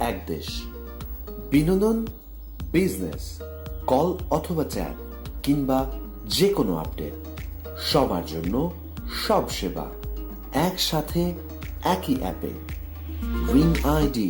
এক দেশ। বিনোদন, বিজনেস, কল অথবা চ্যাট কিংবা যে কোনো আপডেট, সবার জন্য সব সেবা একসাথে একই অ্যাপে। Ring ID.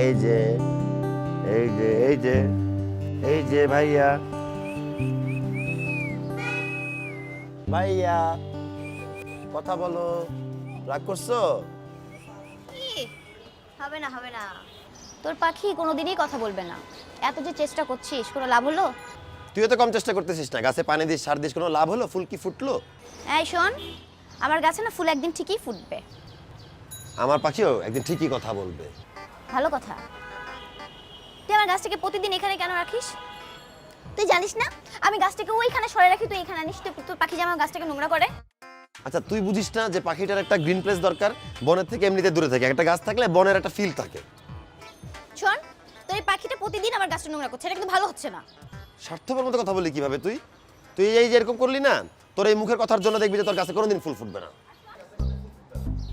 এই যে এই যে এই যে এই যে ভাইয়া ভাইয়া কথা বলো, রাগ করছো? হবে না হবে না, তোর পাখি কোনোদিনই কথা বলবে না। এত যে চেষ্টা করছিস, কোনো লাভ হলো? তুইও তো কম চেষ্টা করতেছিস না, গাছে পানি দিস, সার দিস, কোনো লাভ হলো? ফুল কি ফুটলো? এই শোন, আমার গাছে না ফুল একদিন ঠিকই ফুটবে। আমার পাখিও একদিন ঠিকই কথা বলবে। ভালো কথা। তুই আমার গাছটাকে প্রতিদিন এখানে কেন রাখিস? তুই জানিস না আমি গাছটাকে ওইখানে সরে রাখি, তুই এখানে আনিস, তোর পাখি যে আমার গাছটাকে নোংরা করে। আচ্ছা তুই বুঝিস না যে পাখিটার একটা গ্রিন প্লেস দরকার, বনের থেকে এমনিতে দূরে থাকে। একটা গাছ থাকলে বনের একটা ফিল থাকে। শোন, তোর এই পাখিটা প্রতিদিন আমার গাছটা নোংরা করছে, এটা কিন্তু ভালো হচ্ছে না। স্বার্থপর মতো কথা বলি কিভাবে তুই? তুই এই যে এরকম করলি না, তোর এই মুখের কথার জন্য দেখবি যে তোর গাছে কোনোদিন ফুল ফুটবে না।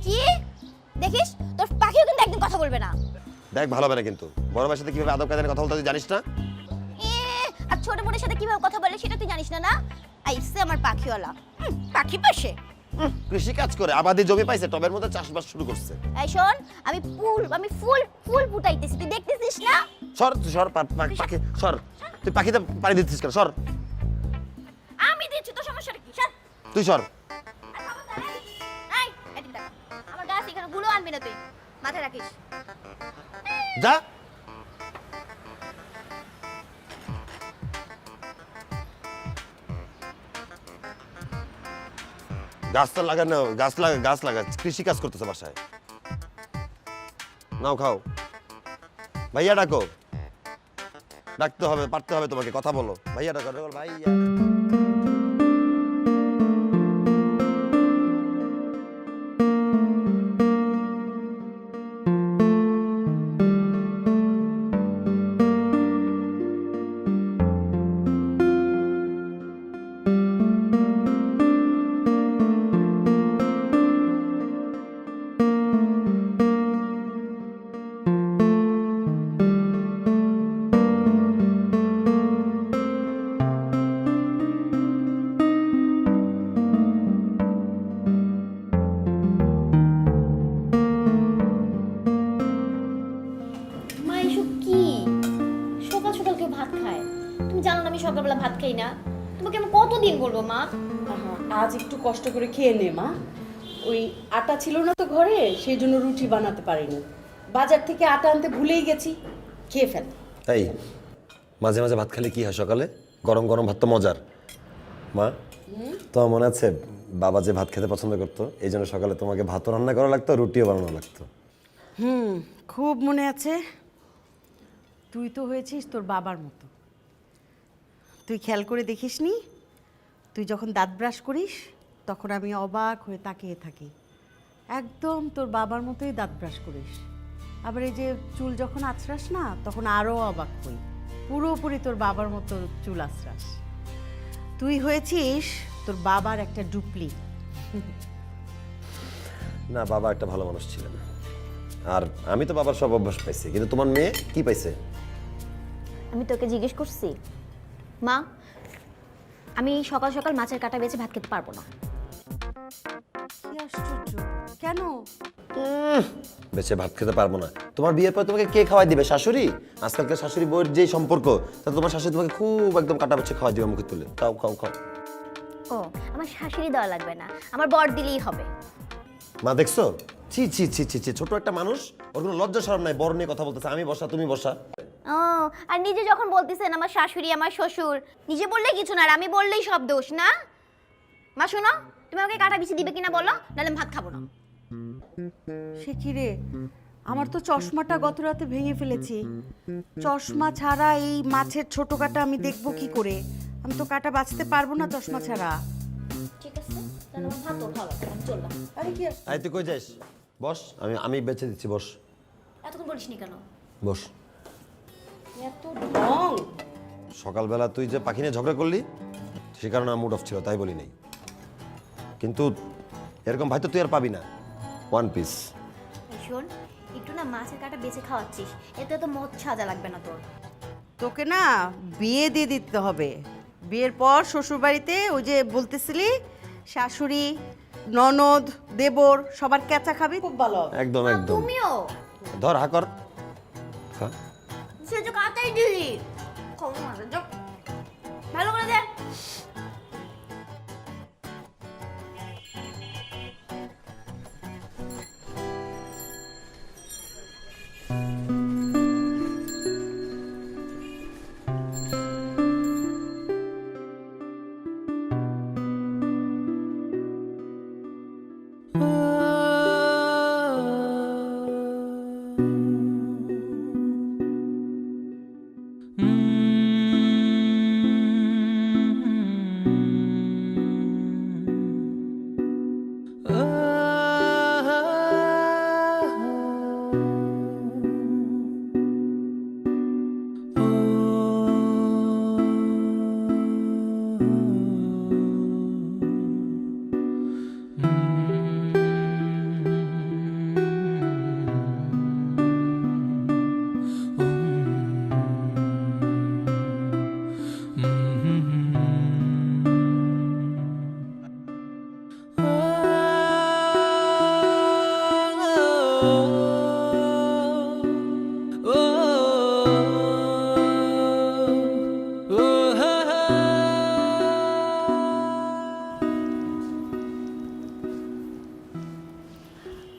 কি দেখিস, তোর পাখিও কিন্তু একদিন কথা বলবে না। দেখ ভালো হবে না কিন্তু, বড় ভাইয়ের সাথে কিভাবে আদব কায়দায় কথা বলতে তুই জানিস না? আর ছোট বোনের সাথে কিভাবে কথা বলে সেটা তুই জানিস না? না আইসে আমার পাখিওয়ালা, পাখি পাশে কৃষি কাজ করে আবাদি জমি পাইছে, টবের মধ্যে চাষবাস শুরু করছে। এই শোন, আমি ফুল ফুটাইতেছি, তুই দেখতেছিস না? সর তুই সর, পাখি সর, তুই পাখিতে পানি দিচ্ছিস কেন? সর। আমি দিচ্ছি, তো সমস্যাটা কি? সর। তুই সর। এই এদিক দেখ, আমার গাছ এখানে গুলো আনবি না, তুই মাথায় রাখিস। যা। গাছ তো লাগানো, গাছ লাগা, কৃষি কাজ করতেছে বাসায়। নাও খাও। ভাইয়া ডাকো, ডাকতে হবে, পারতে হবে তোমাকে, কথা বলো। ভাইয়া ডাকো, ভাইয়া। মা এসব কি? সকাল সকাল কেউ ভাত খায়? তুমি জানো না আমি সকালবেলা ভাত খাই না। তোমাকে আমি কতদিন বলবো মা? আজ একটু কষ্ট করে খেয়ে নে মা। ওই আটা ছিল না তো ঘরে, সেই জন্য রুটি বানাতে পারিনি। বাজার থেকে আটা আনতে ভুলেই গেছি, খেয়ে ফেল। এই মাঝে মাঝে ভাত খেলে কি হয়? সকালে গরম গরম ভাত তো মজার। মা, তোমার মনে আছে বাবা যে ভাত খেতে পছন্দ করতো, এই জন্য সকালে তোমাকে ভাতও রান্না করা লাগতো, রুটিও বানানো লাগতো। খুব মনে আছে। তুই তো হয়েছিস তোর বাবার মতো। তুই খেয়াল করে দেখিসনি, তুই যখন দাঁত ব্রাশ করিস তখন আমি অবাক হয়ে তাকিয়ে থাকি। একদম তোর বাবার মতোই দাঁত ব্রাশ করিস। আবার এই যে চুল যখন আঁচড়াস না, তখন আরও অবাক হই, পুরোপুরি তোর বাবার মতো চুল আঁচড়াস। তুই হয়েছিস তোর বাবার একটা ডুপ্লি। না, বাবা একটা ভালো মানুষ ছিলেন, আর আমি তো বাবার সব অভ্যাস পাইছি, কিন্তু তোমার মেয়ে কি পাইছে? আমি তোকে জিজ্ঞেস করছি মা, আমি সকাল সকাল মাছের কাঁটা বেছে ভাত খেতে পারবো না। কি আশ্চর্য, কেন? বেঁচে ভাত খেতে পারবো না? তোমার বিয়ের পর তোমাকে কে খাওয়াই দিবে? শাশুড়ি? আজকালকার শাশুড়ি বউয়ের যে সম্পর্ক, তা তোমার শাশুড়ি তোমাকে খুব একদম কাটা বেছে খাওয়াই দিবে মুখে তুলে। খাও খাও খাও। ও, আমার শাশুড়ি দেওয়া লাগবে না, আমার বর দিলেই হবে। মা দেখছো, ছি ছি ছি ছি ছি, ছোট একটা মানুষ, ওর কোনো লজ্জা শরম নাই, বড় নিয়ে কথা বলতেছে। আমি বসা, তুমি বসা। ও, আর নিজে যখন বলতেছেন আমার শাশুড়ি আমার শ্বশুর, নিজে বললেই কিছু না, আর আমি বললেই সব দোষ না। মা শোনো, তুমি আমাকে কাঁটা বিছে দিবে কিনা বলো, নাহলে আমি ভাত খাবো না। সে কি রে, আমার তো চশমাটা গত রাতে ভেঙে ফেলেছি। চশমা ছাড়া এই মাছের ছোট কাটা আমি দেখবো কি করে? আমি তো কাটা বাঁচতে পারবো না চশমা ছাড়া। ঠিক আছে, তাহলে আমার ভাতও খাওয়া লাগবে না, আমি চললাম। আরে কি আয় তুই কই যাস? বস, আমি বেঁচে দিচ্ছি, বস এতক্ষণ বলিসনি কেন? বস। এত ঢং! সকালবেলা তুই যে পাখি নিয়ে ঝগড়া করলি সে কারণে আমার মুড অফ ছিল, তাই বলি নাই। কিন্তু এরকম ভাই তো তুই আর পাবি না। One piece. এই শোন, একটু না মাছের কাটা বেছে খাওয়াচ্ছিস, এতে তো মদ সাজা লাগবে না তোর। তোকে না বিয়ে দিয়ে দিতে হবে। বিয়ের পর শ্বশুরবাড়িতে ওই যে বলতেছিলি শাশুড়ি, ননদ, দেবর সবার ক্যাচা খাবি, খুব ভালো হবে। একদম একদম। তুমিও ধর হাকর। খা। সে যে কাটাই দিলি, খবর মাঝে যাও, ভালো করে দে।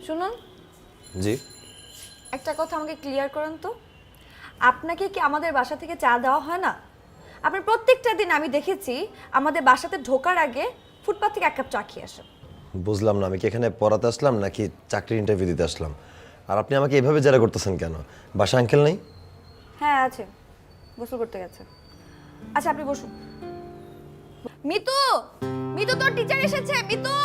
শুনুন, জি। একটা কথা আমাকে ক্লিয়ার করেন তো, আপনাকে কি আমাদের বাসা থেকে চা দেওয়া হয় না? আপনি প্রত্যেকটা দিন আমি দেখেছি আমাদের বাসাতে ঢোকার আগে ফুটপাথ থেকে এক কাপ চা খেয়ে আসেন। বুঝলাম না, আমি কি এখানে পড়াতে আসলাম নাকি চাকরির ইন্টারভিউ দিতে আসলাম? আর আপনি আমাকে এভাবে জেরা করতেছেন কেন? বাসা আঙ্কেল নেই? হ্যাঁ আছে, গোসল করতে গেছে। আচ্ছা আপনি বসুন। মিতু, মিতু তোর টিচার এসেছে। মিতু,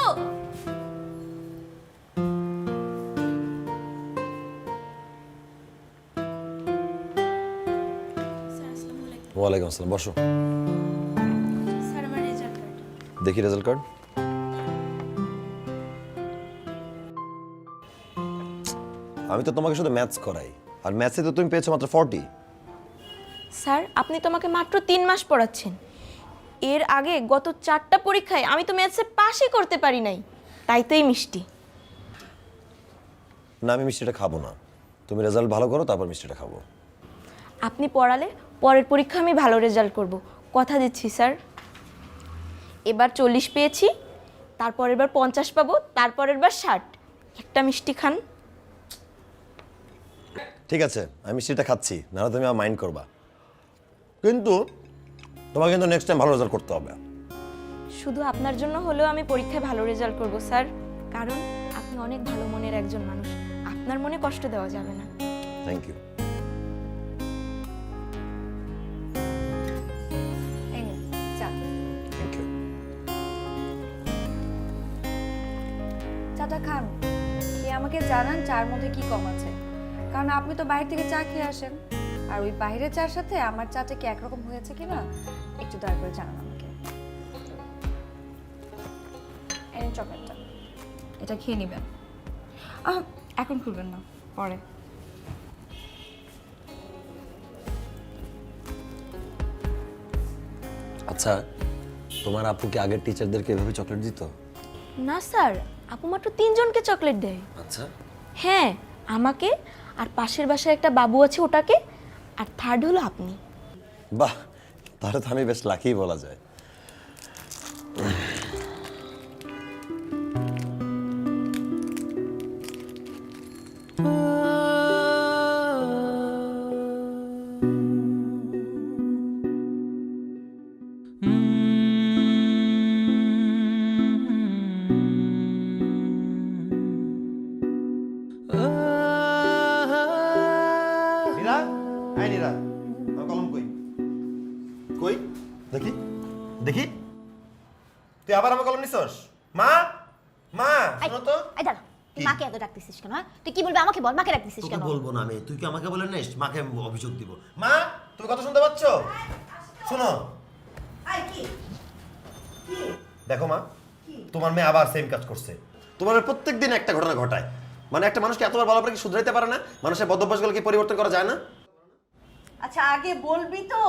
ওয়ালাইকুম আসসালাম, বসো। স্যার, আমার রেজাল্ট কার্ড। দেখি রেজাল্ট কার্ড। আমি তো তোমাকে শুধু ম্যাথস করাই, আর ম্যাথসে তো তুমি পেয়েছো মাত্র 40। স্যার, আপনি তো আমাকে মাত্র 3 মাস পড়াচ্ছেন। এর আগে গত 4টা পরীক্ষায় আমি তো ম্যাথসে পাসই করতে পারি নাই, তাই তো এই মিষ্টি। না, আমি মিষ্টিটা খাবো না। তুমি রেজাল্ট ভালো করো, তারপর মিষ্টিটা খাবো। আপনি পড়ালে পরের পরীক্ষা আমি ভালো রেজাল্ট করব, কথা দিচ্ছি স্যার। এবার 40 পেয়েছি, তারপরের বার 50 পাবো, তারপরের বার 60। একটা মিষ্টি খান। ঠিক আছে, আমি মিষ্টিটা খাচ্ছি, নাহলে তুমি আমার মাইন্ড করবা। কিন্তু তোমাকে কিন্তু নেক্সট টাইম ভালো রেজাল্ট করতে হবে। শুধু আপনার জন্য হলেও আমি পরীক্ষায় ভালো রেজাল্ট করব স্যার, কারণ আপনি অনেক ভালো মনের একজন মানুষ। আপনার মনে কষ্ট দেওয়া যাবে না। Thank you. এই নিন চা। Thank you. চাটা খান, খেয়ে আমাকে জানান চার মধ্যে কি কম আছে, কারণ আপনি তো বাইরে থেকে চা খেয়ে আসেন। আর ওই বাইরের চার সাথে আমার চাটা কি একরকম হয়েছে কিনা একটু দয়া করে জানান আমাকে। এই চকলেটটা, এটা খেয়ে নেবেন। এখন খুলবেন না, পরে। আচ্ছা, তোমার আপু কি আগের টিচারদেরকে এভাবে চকলেট দিত? না স্যার, আপু মাত্র 3 জনকে চকলেট দেয়। আচ্ছা। হ্যাঁ, আমাকে, আর পাশের বাসায় একটা বাবু আছে ওটাকে, আর থার্ড হলো আপনি। বাহ, তাহলে তো আমি বেশ লাকি বলা যায়। নীরা, হাই নীরা, আমার কলম কই? কই দেখি। দেখি তুই আবার আমার কলম নিছস? মা মা শোনো তো। এই দাঁড়া, তুই মাকে এত ডাকতেছিস কেন? হ্যাঁ, তুই কি বলবি আমাকে বল, মাকে ডাকতেছিস তোকে কেন? বলবো না আমি, তুই কি আমাকে বলে নিস? মাকে আমি অভিযোগ দিব। মা তুমি কথা শুনতে পাচ্ছ? শোনো দেখো মা, তোমার মেয়ে আবার সেম কাজ করছে। তোমার মেয়ে প্রত্যেকদিন একটা ঘটনা ঘটায়। মানে একটা মানুষকে এতবার বলার পরে কি শুধরাইতে পারে না? মানুষের বদভ্যাসগুলোকে পরিবর্তন করা যায় না? আচ্ছা আগে বলবি তো,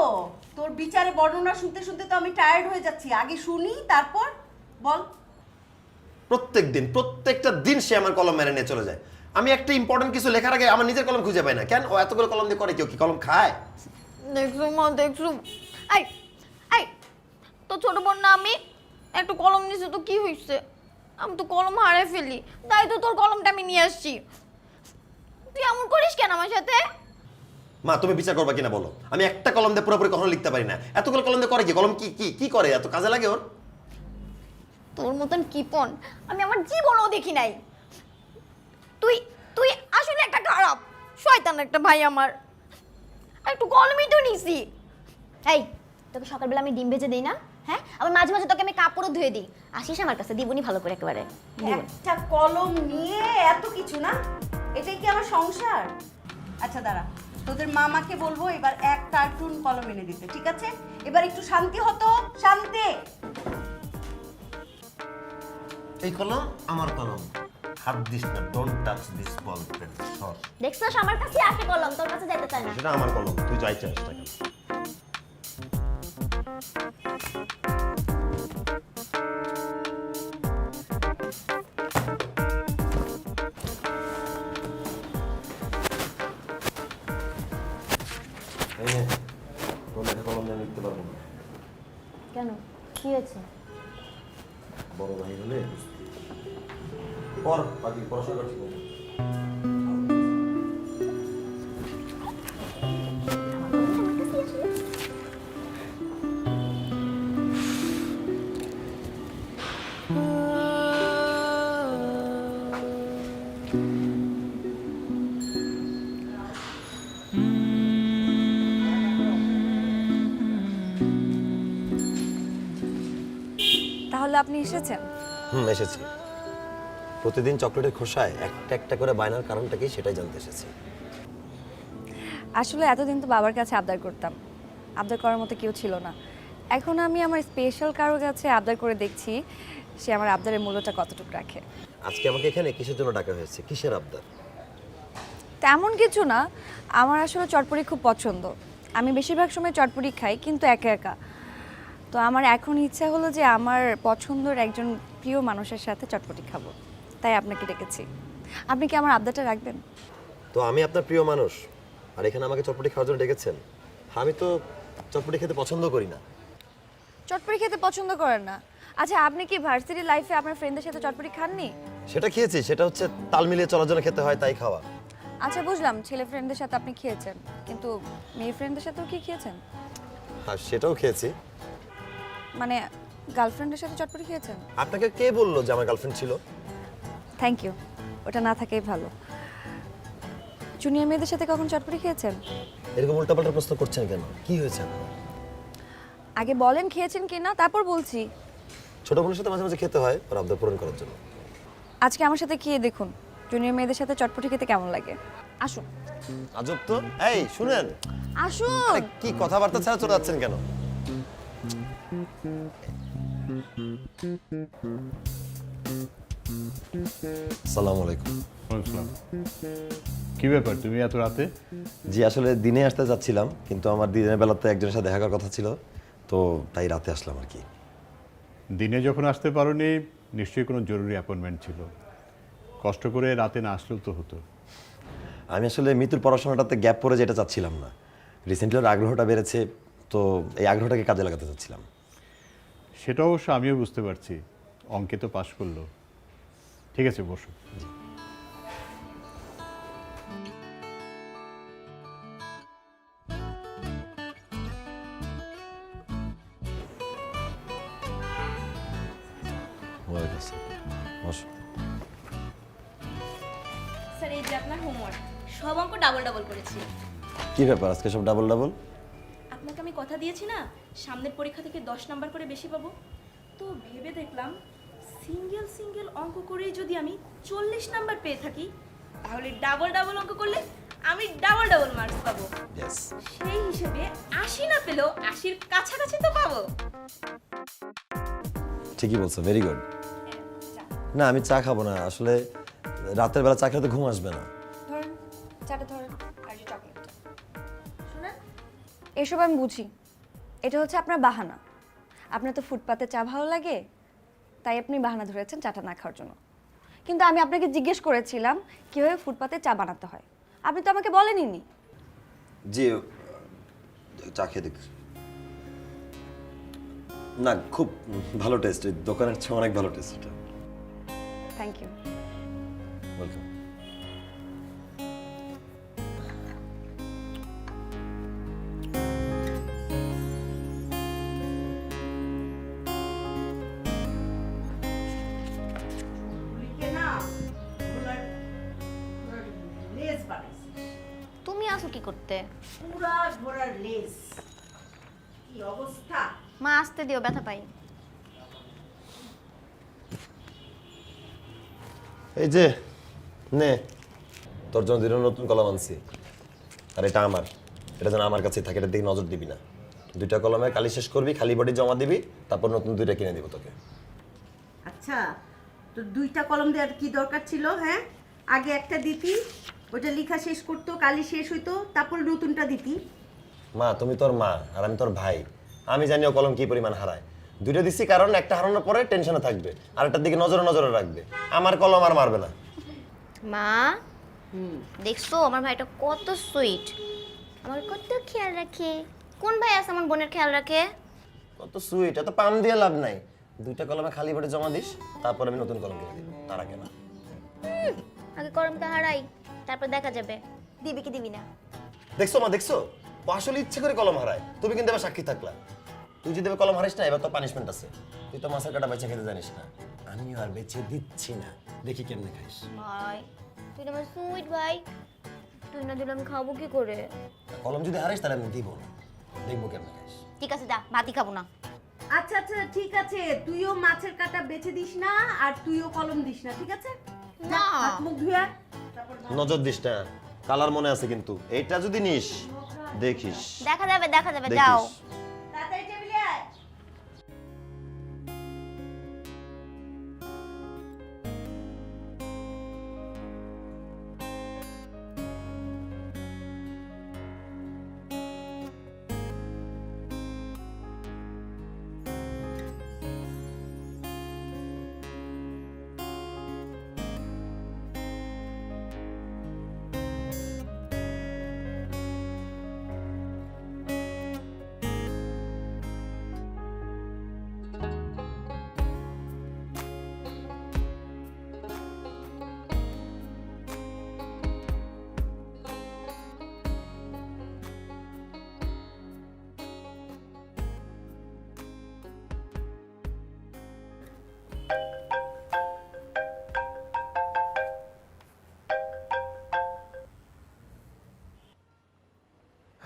তোর বিচারে বর্ণনা শুনতে শুনতে তো আমি টায়ার্ড হয়ে যাচ্ছি। আগে শুনি তারপর বল। প্রত্যেকটা দিন সে আমার কলম মেরে নিয়ে চলে যায়। আমি একটা ইম্পর্টেন্ট কিছু লেখার আগে আমার নিজের কলম খুঁজে পাই না। কেন ও এতগুলো কলম দিয়ে করে? কেউ কি কলম খায়? দেখছো মা, দেখছো? এই এই তো ছোট বোন না আমি, একটু কলম নিছে তো কি হইছে? আমি তো কলম হারাই ফেলি, তাই তো তোর কলমটা আমি নিয়ে আসছি। তুই এমন করিস কেন আমার সাথে? মা তুমি বিচার করবা কিনা বলো? আমি একটা কলম দিয়ে পুরোপুরি কখনো লিখতে পারি না। এতগুলো কলম দিয়ে করে কি? কলম কি কি কি করে? এত কাজে লাগে ওর? তোর মতন কিপন আমি আমার জীবনেও দেখি নাই। তুই তুই আসলে একটা খারাপ শয়তান একটা ভাই আমার। একটু কলমই তো নিছি। এই তোকে সকালবেলা আমি ডিম ভেজে দিই না? হ্যাঁ, আবার মাঝে মাঝে তোকে আমি কাপড়ও ধুয়ে দিই। আসিস আমার কাছে, দিবনি ভালো করে একেবারে দিবনি। একটা কলম নিয়ে এত কিছু না, এটাই কি আমার সংসার? আচ্ছা দাঁড়া, তোদের মামাকে বলবো এবার এক কার্টুন কলম এনে দিতে, ঠিক আছে? এবার একটু শান্তি হতো, শান্তি। এই কলম আমার কলম, হাত দিস না, don't touch this ball pen. সর। দেখছস আমার কাছে আসে কলম, তোর কাছে যাইতে চায় না। সেটা আমার কলম, তুই যাই চাস না কেন। কলম দিয়ে লিখতে পারবো না। কেন, কি হয়েছে? বড় ভাই হলে পর বাকি পড়াশোনা করছি। তাহলে আপনি এসেছেন? এসেছি। প্রতিদিন চকলেটের খোসায় একটা একটা করে বায়নার কারণটা কি সেটাই জানতে এসেছি। আসলে এতদিন তো বাবার কাছে আবদার করতাম, আবদার করার মতো কেউ ছিল না। এখন আমি আমার স্পেশাল কারোর কাছে আবদার করে দেখছি সে আমার আবদারের মূল্যটা কতটুকু রাখে। আজকে আমাকে এখানে কিসের জন্য ডাকা হয়েছে? কিসের আবদার? তেমন কিছু না, আমার আসলে চটপটি খুব পছন্দ। আমি বেশিরভাগ সময় চটপটি খাই, কিন্তু একা একা। তো আমার এখন ইচ্ছা হলো যে আমার পছন্দের একজন প্রিয় মানুষের সাথে চটপটি খাবো, তাই আপনাকে ডেকেছি। আপনি কি আমার আবদারটা রাখবেন? তো আমি আপনার প্রিয় মানুষ আর এখানে আমাকে চটপটি খাওয়ার জন্য ডেকেছেন? আমি তো চটপটি খেতে পছন্দ করি না। চটপটি খেতে পছন্দ করেন না? আচ্ছা, আপনি কি ভার্সিটি লাইফে আপনার ফ্রেন্ডদের সাথে চটপটি খাননি? সেটা খেয়েছি, সেটা হচ্ছে তাল মিলিয়ে চলার জন্য খেতে হয়, তাই খাওয়া। আচ্ছা বুঝলাম, ছেলে ফ্রেন্ডদের সাথে আপনি খেয়েছেন, কিন্তু মেয়ে ফ্রেন্ডদের সাথেও কি খেয়েছেন? আর সেটাও খেয়েছি। মানে গার্লফ্রেন্ডের সাথে চটপটি খেয়েছেন? আপনাকে কে বললো যে আমার গার্লফ্রেন্ড ছিল? থ্যাংক ইউ, ওটা না থাকাই ভালো। জুনিয়র মেয়েদের সাথে কখন চটপটি খেয়েছেন? এরকম উল্টাপাল্টা প্রশ্ন করছেন কেন? কি হয়েছে? আগে বলেন খেয়েছেন কি না, তারপর বলছি। ছোট বোনের সাথে মাঝে মাঝে খেতে হয় ওর আবদার পূরণ করার জন্য। আজকে আমার সাথে খেয়ে দেখুন জুনিয়র মেয়েদের সাথে চটপটি খেতে কেমন লাগে। আসুন। আজব তো। এই শুনেন, আসুন। আরে কি কথাবার্তা ছাড়া চলে যাচ্ছেন কেন? আসসালামু আলাইকুম। আসসালাম। কি ব্যাপার, তুমি এত রাতে? জি আসলে দিনে আসতে যাচ্ছিলাম, কিন্তু আমার দিনের বেলাতে একজনের সাথে দেখা করার কথা ছিল, তো তাই রাতে আসলাম আর কি। দিনে যখন আসতে পারোনি নিশ্চয়ই কোনো জরুরি অ্যাপয়েন্টমেন্ট ছিল। কষ্ট করে রাতে না আসলেও তো হতো। আমি আসলে মিতুর পড়াশোনাটাতে গ্যাপ পড়ে যেটা চাচ্ছিলাম না। রিসেন্টলি ওর আগ্রহটা বেড়েছে, তো এই আগ্রহটাকে কাজে লাগাতে চাচ্ছিলাম। সেটা অবশ্য আমিও বুঝতে পারছি, অঙ্কে তো পাশ করলো। ঠিক আছে, বসো। বসো। স্যার এই যে আপনার হোমওয়ার্ক, সব অঙ্ক ডাবল ডাবল করেছি। কি ব্যাপার আজকে সব ডাবল ডাবল? আপনাকে আমি কথা দিয়েছি না সামনের পরীক্ষা থেকে 10 নাম্বার করে বেশি পাবো। তো ভেবে দেখলাম সিঙ্গেল সিঙ্গেল অঙ্ক করেই যদি আমি 40 নাম্বার পেয়ে থাকি, তাহলে ডাবল ডাবল অঙ্ক করলে আমি ডাবল ডাবল মার্কস পাবো। ইয়েস। সেই হিসেবে 80 না পেলেও 80-র কাছাকাছি তো পাবো। ঠিকই বলছো, ভেরি গুড। না আমি চা খাবো না, আসলে রাতের বেলা চা খেলে তো ঘুম আসবে না। ধরেন চাটা ধরেন আর যে চকলেটটা শুনেন, এসব আমি বুঝি। এটা হচ্ছে আপনার বাহানা। আপনার তো ফুটপাতে চা ভালো লাগে, তাই আপনি বাহানা ধরেছেন চাটা না খাওয়ার জন্য। কিন্তু আমি আপনাকে জিজ্ঞেস করেছিলাম কীভাবে ফুটপাতে চা বানাতে হয়, আপনি তো আমাকে বলেনই। জি, চা খেয়ে দেখ। না খুব ভালো টেস্ট, দোকানের চেয়ে অনেক ভালো টেস্ট এটা। Thank you. ওয়েলকাম। লেস বানাইছি, তুমি আসো কি করতে? পুরা ঘোড়ার লেস। কি অবস্থা! মা আসতে দিও, ব্যথা পাই। এই যে নে, তোর জন্য দুটো নতুন কলম আনছি, আর এটা আমার। এটা যেন আমার কাছেই থাকে, এটার দিকে নজর দিবি না। 2টা কলমে কালি শেষ করবি, খালি বডি জমা দিবি, তারপর নতুন 2টা কিনে দিব তোকে। আচ্ছা, তো 2টা কলম দেওয়ার কি দরকার ছিল? হ্যাঁ, আগে একটা দিতি, ওটা লেখা শেষ করতো, কালি শেষ হইতো, তারপর নতুনটা দিতি। মা তুমি তোর মা আর আমি তোর ভাই, আমি জানি ও কলম কি পরিমাণ হারায়। 2টা দিচ্ছি কারণ একটা হারানোর পরে টেনশনে থাকবে, আর একটার দিকে নজরে নজরে রাখবে। আমার কলম আর মারবে না। মা, দেখছো আমার ভাইটা কত সুইট, আমার কত খেয়াল রাখে। কোন ভাই আছে আমার বোনের খেয়াল রাখে? কত সুইট, এত পাম দিয়ে লাভ নাই। 2টা কলমে খালি বডি জমা দিস, তারপর আমি নতুন কলম কিনে দিব, তার আগে না। আগে কলমটা হারাই, তারপর দেখা যাবে দিবি কি দিবি না। দেখছো মা, দেখছো ও আসলে ইচ্ছে করে কলম হারায়। তুমি কিন্তু এবার সাক্ষী থাকলা। তুই যদি এবার কলম হারাইস না, এবার তো পানিশমেন্ট আছে। তুই তো মাছের কাটা বেঁচে খেতে জানিস না, আমিও আর বেঁচে দিচ্ছি না, দেখি কেমনে খাইস। ভাই তুই আমার সুইট ভাই, তুই না দিলে আমি খাবো কি করে? কলম যদি হারাইস তাহলে আমি দিব না, দেখবো কেমনে খাইস। ঠিক আছে, যা, ভাতই খাবো না। আচ্ছা আচ্ছা ঠিক আছে, তুইও মাছের কাটা বেছে দিস না, আর তুইও কলম দিস না, ঠিক আছে? যা, না। হাত মুখ ধুয়ে নজর দিস না, কালার মনে আছে কিন্তু। এইটা যদি নিস দেখিস, দেখা যাবে, দেখা যাবে, দেখিস। যাও। তাড়াতাড়ি টেবিলে আয়।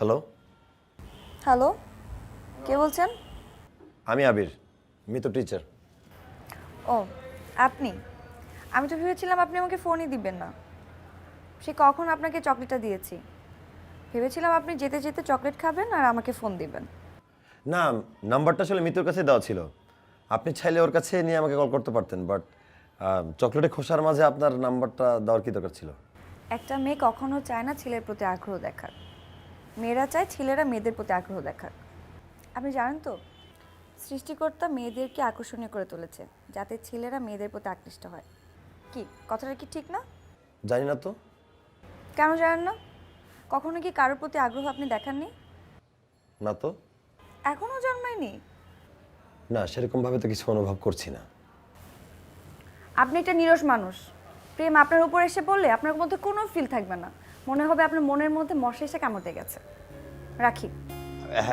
হ্যালো, হ্যালো, কে বলছেন? আমি আবির, মিতু টিচার। ও আপনি, আমি তো ভেবেছিলাম আপনি আমাকে ফোনই দিবেন না। সে কখন আপনাকে চকলেটটা দিয়েছি, ভেবেছিলাম আপনি যেতে যেতে চকলেট খাবেন আর আমাকে ফোন দিবেন। না, নাম্বারটা আসলে মিতুর কাছে দেওয়া ছিল। আপনি চাইলে ওর কাছে নিয়ে আমাকে কল করতে পারতেন, বাট চকলেটের খোসার মাঝে আপনার নাম্বারটা দেওয়ার কি দরকার ছিল? একটা মেয়ে কখনো চায় না ছেলের প্রতি আগ্রহ দেখাক, মেয়েরা চায় ছেলেরা মেয়েদের প্রতি আগ্রহ দেখাক। আপনি জানেন তো, সৃষ্টিকর্তা মেয়েদেরকে আকর্ষণীয় করে তুলেছে যাতে ছেলেরা মেয়েদের প্রতি আকৃষ্ট হয়। কি কথাটা কি ঠিক না? জানি না তো। কেন জানেন না? কখনো কি কারোর প্রতি আগ্রহ আপনি দেখাননি? না তো। এখনো জন্মায়নি? না, সেরকমভাবে তো কিছু অনুভব করছি না। আপনি একটা নিরস মানুষ, প্রেম আপনার উপর এসে পড়লে আপনার মধ্যে কোনো ফিল থাকবে না, মনে হবে আপনার মনের মধ্যে মশা এসে কামড়তে গেছে। রাখি।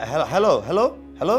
Hello hello hello hello.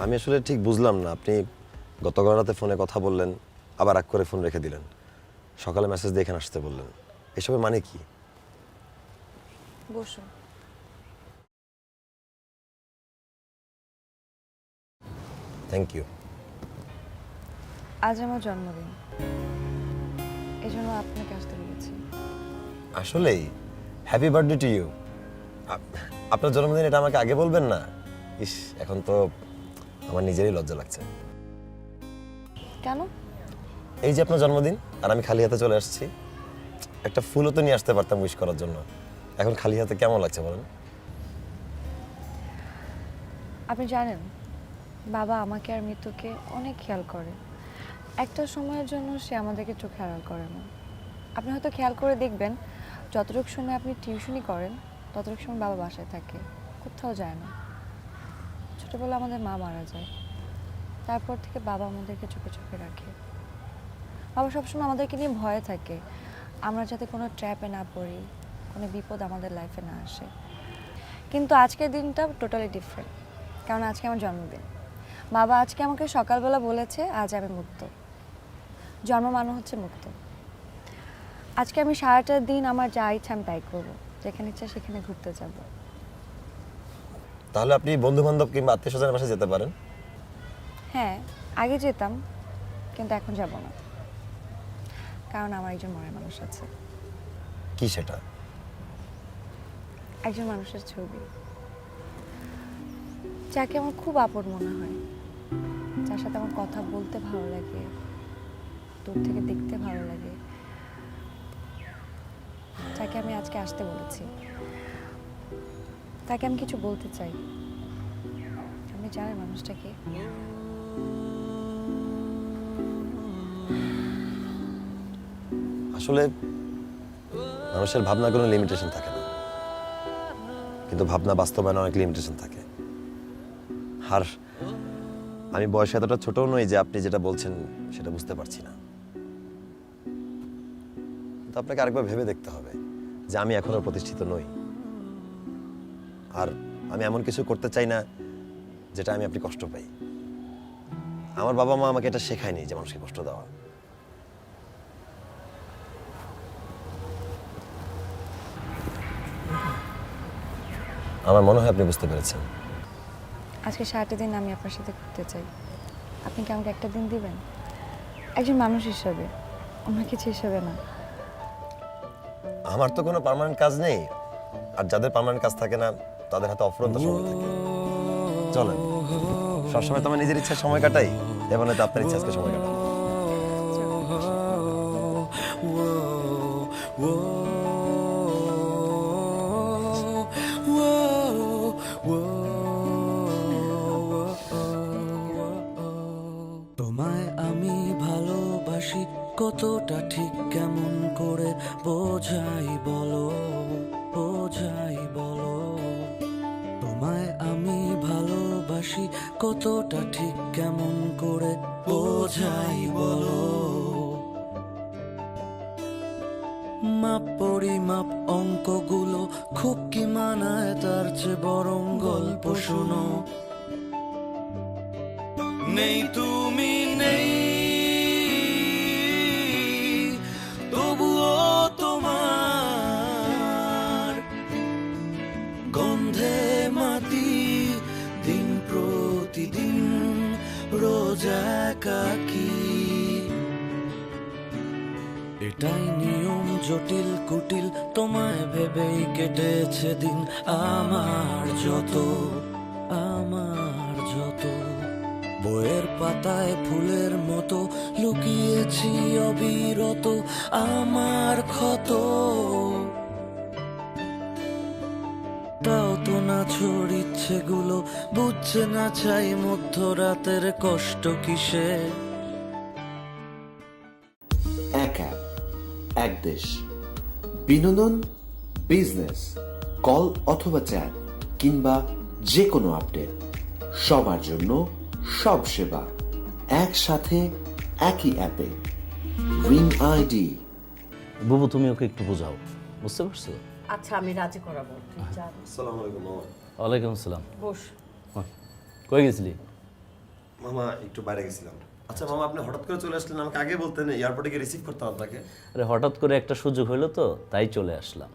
আমি আসলে ঠিক বুঝলাম না, আপনি গতকাল রাতে ফোনে কথা বললেন, আবার রাগ করে ফোন রেখে দিলেন, সকালে মেসেজ দিয়ে এখানে আসতে বললেন, এসবের মানে কি? বসো। Thank you. আজ আমার জন্মদিন, এই জন্য আপনাকে আসতে বলেছি। আসলেই হ্যাপি বার্থডে টু ইউ। আপনার জন্মদিন, এটা আমাকে আগে বলবেন না? ইস, এখন তো আমার নিজেরই লজ্জা লাগছে। কেন? এই যে আপনার জন্মদিন, আর আমি খালি হাতে চলে আসছি। একটা ফুলও তো নিয়ে আসতে পারতাম উইশ করার জন্য। এখন খালি হাতে কেমন লাগছে বলেন? আপনি জানেন, বাবা আমাকে আর মৃত্যুকে অনেক খেয়াল করে। একটা সময়ের জন্য সে আমাদেরকে চোখে আড়াল করে না। আপনি হয়তো খেয়াল করে দেখবেন, যতটুকু সময় আপনি টিউশনি করেন ততটুকু সময় বাবা বাসায় থাকে, কোথাও যায় না। ছোটবেলা আমাদের মা মারা যায়, তারপর থেকে বাবা আমাদেরকে চোখে চোখে রাখে। বাবা সবসময় আমাদেরকে নিয়ে ভয়ে থাকে, আমরা যাতে কোনো ট্র্যাপে না পড়ি, কোনো বিপদ আমাদের লাইফে না আসে। কিন্তু আজকের দিনটা টোটালি ডিফারেন্ট, কারণ আজকে আমার জন্মদিন। বাবা আজকে আমাকে সকালবেলা বলেছে আজ আমি মুক্ত। জন্ম মানে হচ্ছে মুক্ত। আজকে আমি সারাটা দিন আমার যা ইচ্ছা আমি তাই করবো, যেখানে ইচ্ছা সেখানে ঘুরতে যাব। তাহলে আপনি বন্ধু বান্ধব কিংবা আত্মীয় স্বজনের বাসায় যেতে পারেন। হ্যাঁ, আগে যেতাম, কিন্তু এখন যাব না, কারণ আমার একজন মরা মানুষ আছে। কি সেটা? একজন মানুষের ছবি, যাকে আমার খুব আপন মনে হয়, যার সাথে আমার কথা বলতে ভালো লাগে, দূর থেকে দেখতে ভালো লাগে, যাকে আমি আজকে আসতে বলেছি। তাকে আমি কিছু বলতে চাই। আপনি জানেন মানুষটাকে? আসলে মানুষের ভাবনার কোনো লিমিটেশন থাকে না, কিন্তু ভাবনা বাস্তবায়নে অনেক লিমিটেশন থাকে। আর আমি বয়সে এতটা ছোটও নই যে আপনি যেটা বলছেন সেটা বুঝতে পারছি না। তো আপনাকে আরেকবার ভেবে দেখতে হবে যে আমি এখনো প্রতিষ্ঠিত নই, আর আমি এমন কিছু করতে চাই না যেটা আপনি কষ্ট পাই। আমার বাবা মা আমাকে এটা শেখায়নি যে মানুষকে কষ্ট দেওয়া। আমার মনে হয় আপনি বুঝতে পেরেছেন। আজকে সারাটা দিন আমি আপনার সাথে ঘুরতে চাই। আপনি কি আমাকে একটা দিন দিবেন? একজন মানুষ হিসাবে, অন্য কিছু হিসাবে না। আমার তো কোনো পার্মানেন্ট কাজ নেই, আর যাদের পার্মানেন্ট কাজ থাকে না তাদের হাতে অফুরন্ত সময় থাকে। চলেন, সবসময় তো আমার নিজের ইচ্ছায় সময় কাটাই, এবার তো আপনার ইচ্ছা আজকে সময় কাটাবো। তোমায় আমি ভালোবাসি কতটা ঠিক কেমন করে বোঝাই বলো, বোঝাই বলো। তোমায় আমি ভালোবাসি কতটা ঠিক কেমন করে বোঝাই বলো। মাপ পরিমাপ অঙ্কগুলো খুব কি মানায়, তার চেয়ে বরং গল্প শোনো। নেই তুমি নেই, তবুও তোমার গন্ধে মাটি, দিন প্রতিদিন রোজ একাকী। এটাই নিয়ম জটিল কুটিল, তোমায় ভেবেই কেটেছে দিন আমার যত, আমার যত। বইয়ের পাতায় ফুলের মতো লুকিয়েছি অবিরত আমার ক্ষত। তাও তো না ছড়িচ্ছেগুলো, বুঝছে না চাই মধ্যরাতের কষ্ট কিসে। এক অ্যাপ, এক দেশ, বিনোদন, বিজনেস, কল অথবা চ্যাট কিংবা যে কোনো আপডেট, সবার জন্য সব সেবা একসাথে একই অ্যাপে। Green ID. বুবু, তুমি ওকে একটু বোঝাও, বুঝতে পারছো? আচ্ছা, আমি রাজি করাবো। তুই যা। আসসালামু আলাইকুম মামা। ওয়ালাইকুম আসসালাম। বস। কই গেছিলি? মামা একটু বাইরে গেছিলাম। আচ্ছা মামা, আপনি হঠাৎ করে চলে আসলেন, আমাকে আগে বলতেন, এয়ারপোর্টে গিয়ে রিসিভ করতাম আপনাকে। আরে হঠাৎ করে একটা সুযোগ হলো তো, তাই চলে আসলাম।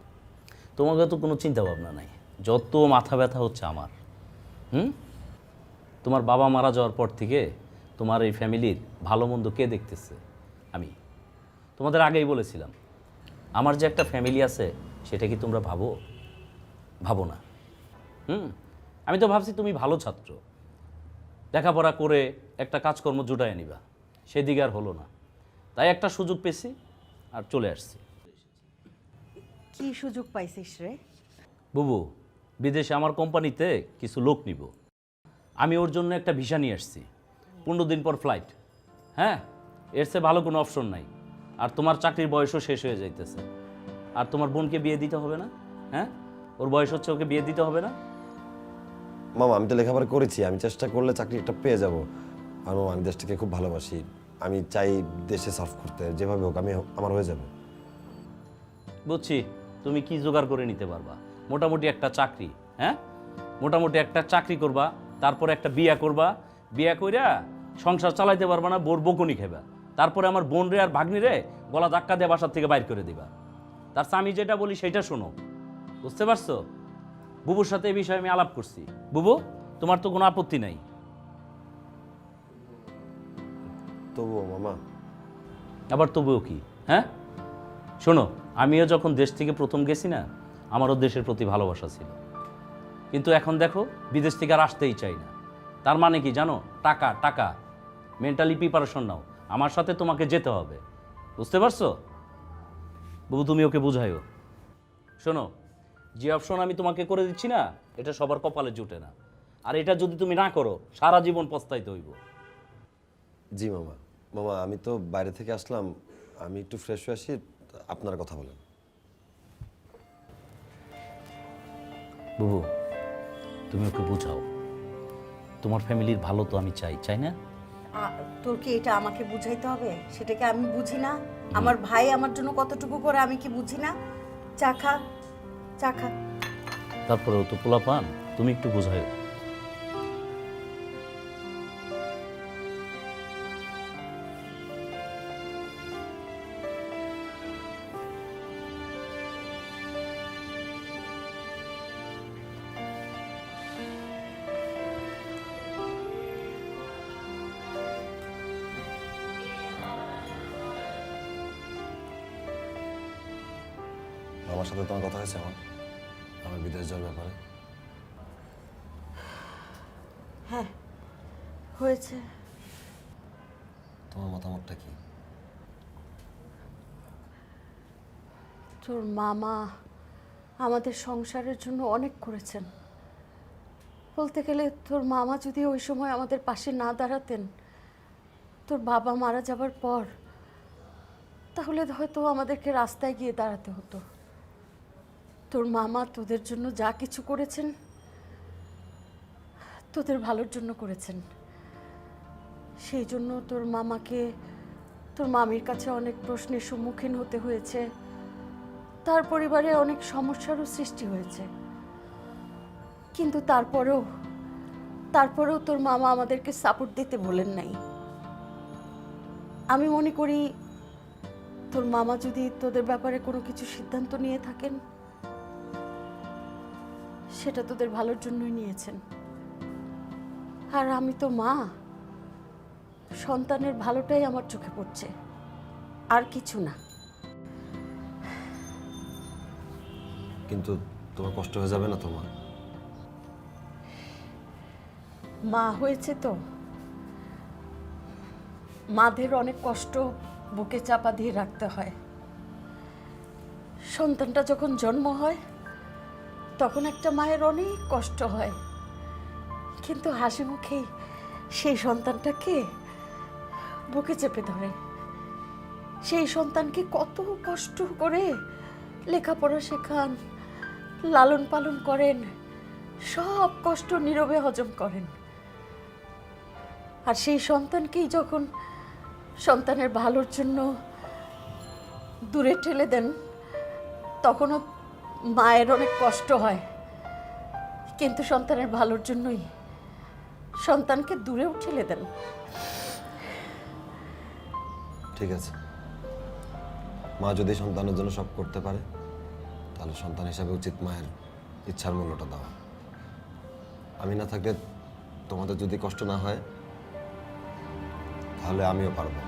তোমাকে তো কোনো চিন্তা ভাবনা নাই, যত মাথা ব্যথা হচ্ছে আমার। তোমার বাবা মারা যাওয়ার পর থেকে তোমার এই ফ্যামিলির ভালো মন্দ কে দেখতেছে? আমি তোমাদের আগেই বলেছিলাম, আমার যে একটা ফ্যামিলি আছে সেটা কি তোমরা ভাবো? ভাবো না। আমি তো ভাবছি তুমি ভালো ছাত্র, লেখাপড়া করে একটা কাজকর্ম জুটায় নিবা, সেদিকে আর হলো না। তাই একটা সুযোগ পেয়েছি আর চলে আসছি। কি সুযোগ পাইছিস রে? বুবু, বিদেশে আমার কোম্পানিতে কিছু লোক নিব, আমি ওর জন্য একটা ভিসা নিয়ে আসছি। 15 দিন পর ফ্লাইট। হ্যাঁ, এর চেয়ে ভালো কোনো অপশন নাই। আর তোমার চাকরির বয়সও শেষ হয়ে যাইতেছে। আর তোমার বোনকে বিয়ে দিতে হবে না? হ্যাঁ, ওর বয়স হচ্ছে, ওকে বিয়ে দিতে হবে না? মামা আমি তো লেখাপড়া করেছি, আমি চেষ্টা করলে চাকরি একটা পেয়ে যাব। আর মামা আমি দেশটাকে খুব ভালোবাসি, আমি চাই দেশে সার্ভ করতে, যেভাবে হোক আমার হয়ে যাবে। বুঝছি তুমি কি জোগাড় করে নিতে পারবা। মোটামুটি একটা চাকরি, হ্যাঁ, মোটামুটি একটা চাকরি করবা, তারপরে একটা বিয়া করবা, বিয়া কইরা সংসার চালাইতে পারবা না, বোর বকুনি খাইবা, তারপরে আমার বোন রে আর ভাগ্নি রে গলা ধাক্কা দিয়ে বাসার থেকে বাইর করে দিবা। তার আমি যেটা বলি সেটা শোনো, বুঝতে পারছো? বুবুর সাথে এই বিষয়ে আমি আলাপ করছি। বুবু, তোমার তো কোনো আপত্তি নাই? তবুও মামা। আবার তবুও কি? হ্যাঁ শোনো, আমিও যখন দেশ থেকে প্রথম গেছি না, আমারও দেশের প্রতি ভালোবাসা ছিল, কিন্তু এখন দেখো বিদেশ থেকে আর আসতেই চাই না। তার মানে কি জানো? টাকা টাকা। মেন্টালি প্রিপারেশন নাও, আমার সাথে তোমাকে যেতে হবে, বুঝতে পারছো? বুবু তুমি ওকে বুঝাইও। শোনো, যে অপশন আমি তোমাকে করে দিচ্ছি না, এটা সবার কপালে জুটে না। আর এটা যদি তুমি না করো, সারা জীবন পস্তাইতে হইব। জি মামা। মামা আমি তো বাইরে থেকে আসলাম, আমি একটু ফ্রেশ হয়ে আসি, আপনার কথা বলেন। বুবু তুমি ওকে বুঝাও, তোমার ফ্যামিলির ভালো তো আমি চাই, চাই না? তোর কি এটা আমাকে বুঝাইতে হবে? সেটাকে আমি বুঝি না? আমার ভাই আমার জন্য কতটুকু করে আমি কি বুঝি না? চা খা, চা খা। তারপরেও তো পোলা পান, তুমি একটু বুঝাইও। আমার সাথে তোমার কথা হয়েছে আমার বিদেশ যাওয়ার ব্যাপারে? হ্যাঁ হয়েছে। তোমার মতামতটা কি? তোর মামা আমাদের সংসারের জন্য অনেক করেছেন। বলতে গেলে তোর মামা যদি ওই সময় আমাদের পাশে না দাঁড়াতেন, তোর বাবা মারা যাবার পর, তাহলে হয়তো আমাদেরকে রাস্তায় গিয়ে দাঁড়াতে হতো। তোর মামা তোদের জন্য যা কিছু করেছেন, তোদের ভালোর জন্য করেছেন। সেই জন্য তোর মামাকে তোর মামির কাছে অনেক প্রশ্নের সম্মুখীন হতে হয়েছে, তার পরিবারে অনেক সমস্যারও সৃষ্টি হয়েছে। কিন্তু তারপরেও তোর মামা আমাদেরকে সাপোর্ট দিতে বলেন নাই। আমি মনে করি তোর মামা যদি তোদের ব্যাপারে কোনো কিছু সিদ্ধান্ত নিয়ে থাকেন, সেটা তোদের ভালোর জন্যই নিয়েছেন। আর আমি তো মা, সন্তানের ভালোটাই আমার চোখে পড়ছে, আর কিছু না। কিন্তু তোমার কষ্ট হয়ে যাবে না তোমার? মা হয়েছে তো, মাদের অনেক কষ্ট বুকে চাপা দিয়ে রাখতে হয়। সন্তানটা যখন জন্ম হয় তখন একটা মায়ের অনেক কষ্ট হয়, কিন্তু হাসি মুখেই সেই সন্তানটাকে বুকে চেপে ধরে। সেই সন্তানকে কত কষ্ট করে লেখাপড়া শেখান, লালন পালন করেন, সব কষ্ট নীরবে হজম করেন। আর সেই সন্তানকেই যখন সন্তানের ভালোর জন্য দূরে ঠেলে দেন, তখনও মায়ের অনেক কষ্ট হয়, কিন্তু সন্তানের ভালোর জন্যই সন্তানকে দূরেও ঠেলে দেন। ঠিক আছে, মা যদি সন্তানের জন্য সব করতে পারে তাহলে সন্তান হিসাবে উচিত মায়ের ইচ্ছার মূল্যটা দেওয়া। আমি না থাকলে তোমাদের যদি কষ্ট না হয় তাহলে আমিও পারবো।